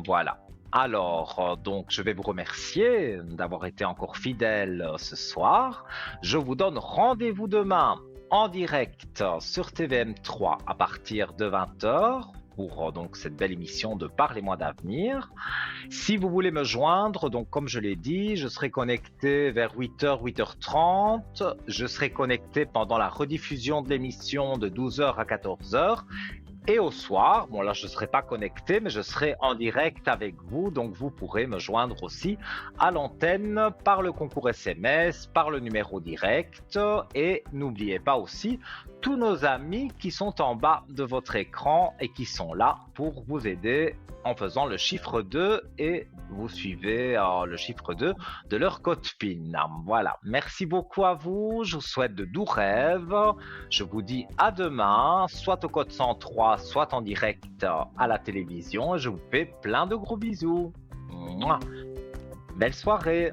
Voilà. Alors, donc, je vais vous remercier d'avoir été encore fidèle ce soir. Je vous donne rendez-vous demain en direct sur TVM3 à partir de 20h pour donc cette belle émission de Parlez-moi d'avenir. Si vous voulez me joindre, donc comme je l'ai dit, je serai connecté vers 8h, 8h30. Je serai connecté pendant la rediffusion de l'émission de 12h à 14h. Et au soir, bon là je ne serai pas connecté, mais je serai en direct avec vous, donc vous pourrez me joindre aussi à l'antenne par le concours SMS, par le numéro direct, et n'oubliez pas aussi tous nos amis qui sont en bas de votre écran et qui sont là pour vous aider en faisant le chiffre 2, et vous suivez le chiffre 2 de leur code PIN. Voilà, merci beaucoup à vous, je vous souhaite de doux rêves, je vous dis à demain, soit au code 103, soit en direct à la télévision, et je vous fais plein de gros bisous. Mouah. Belle soirée.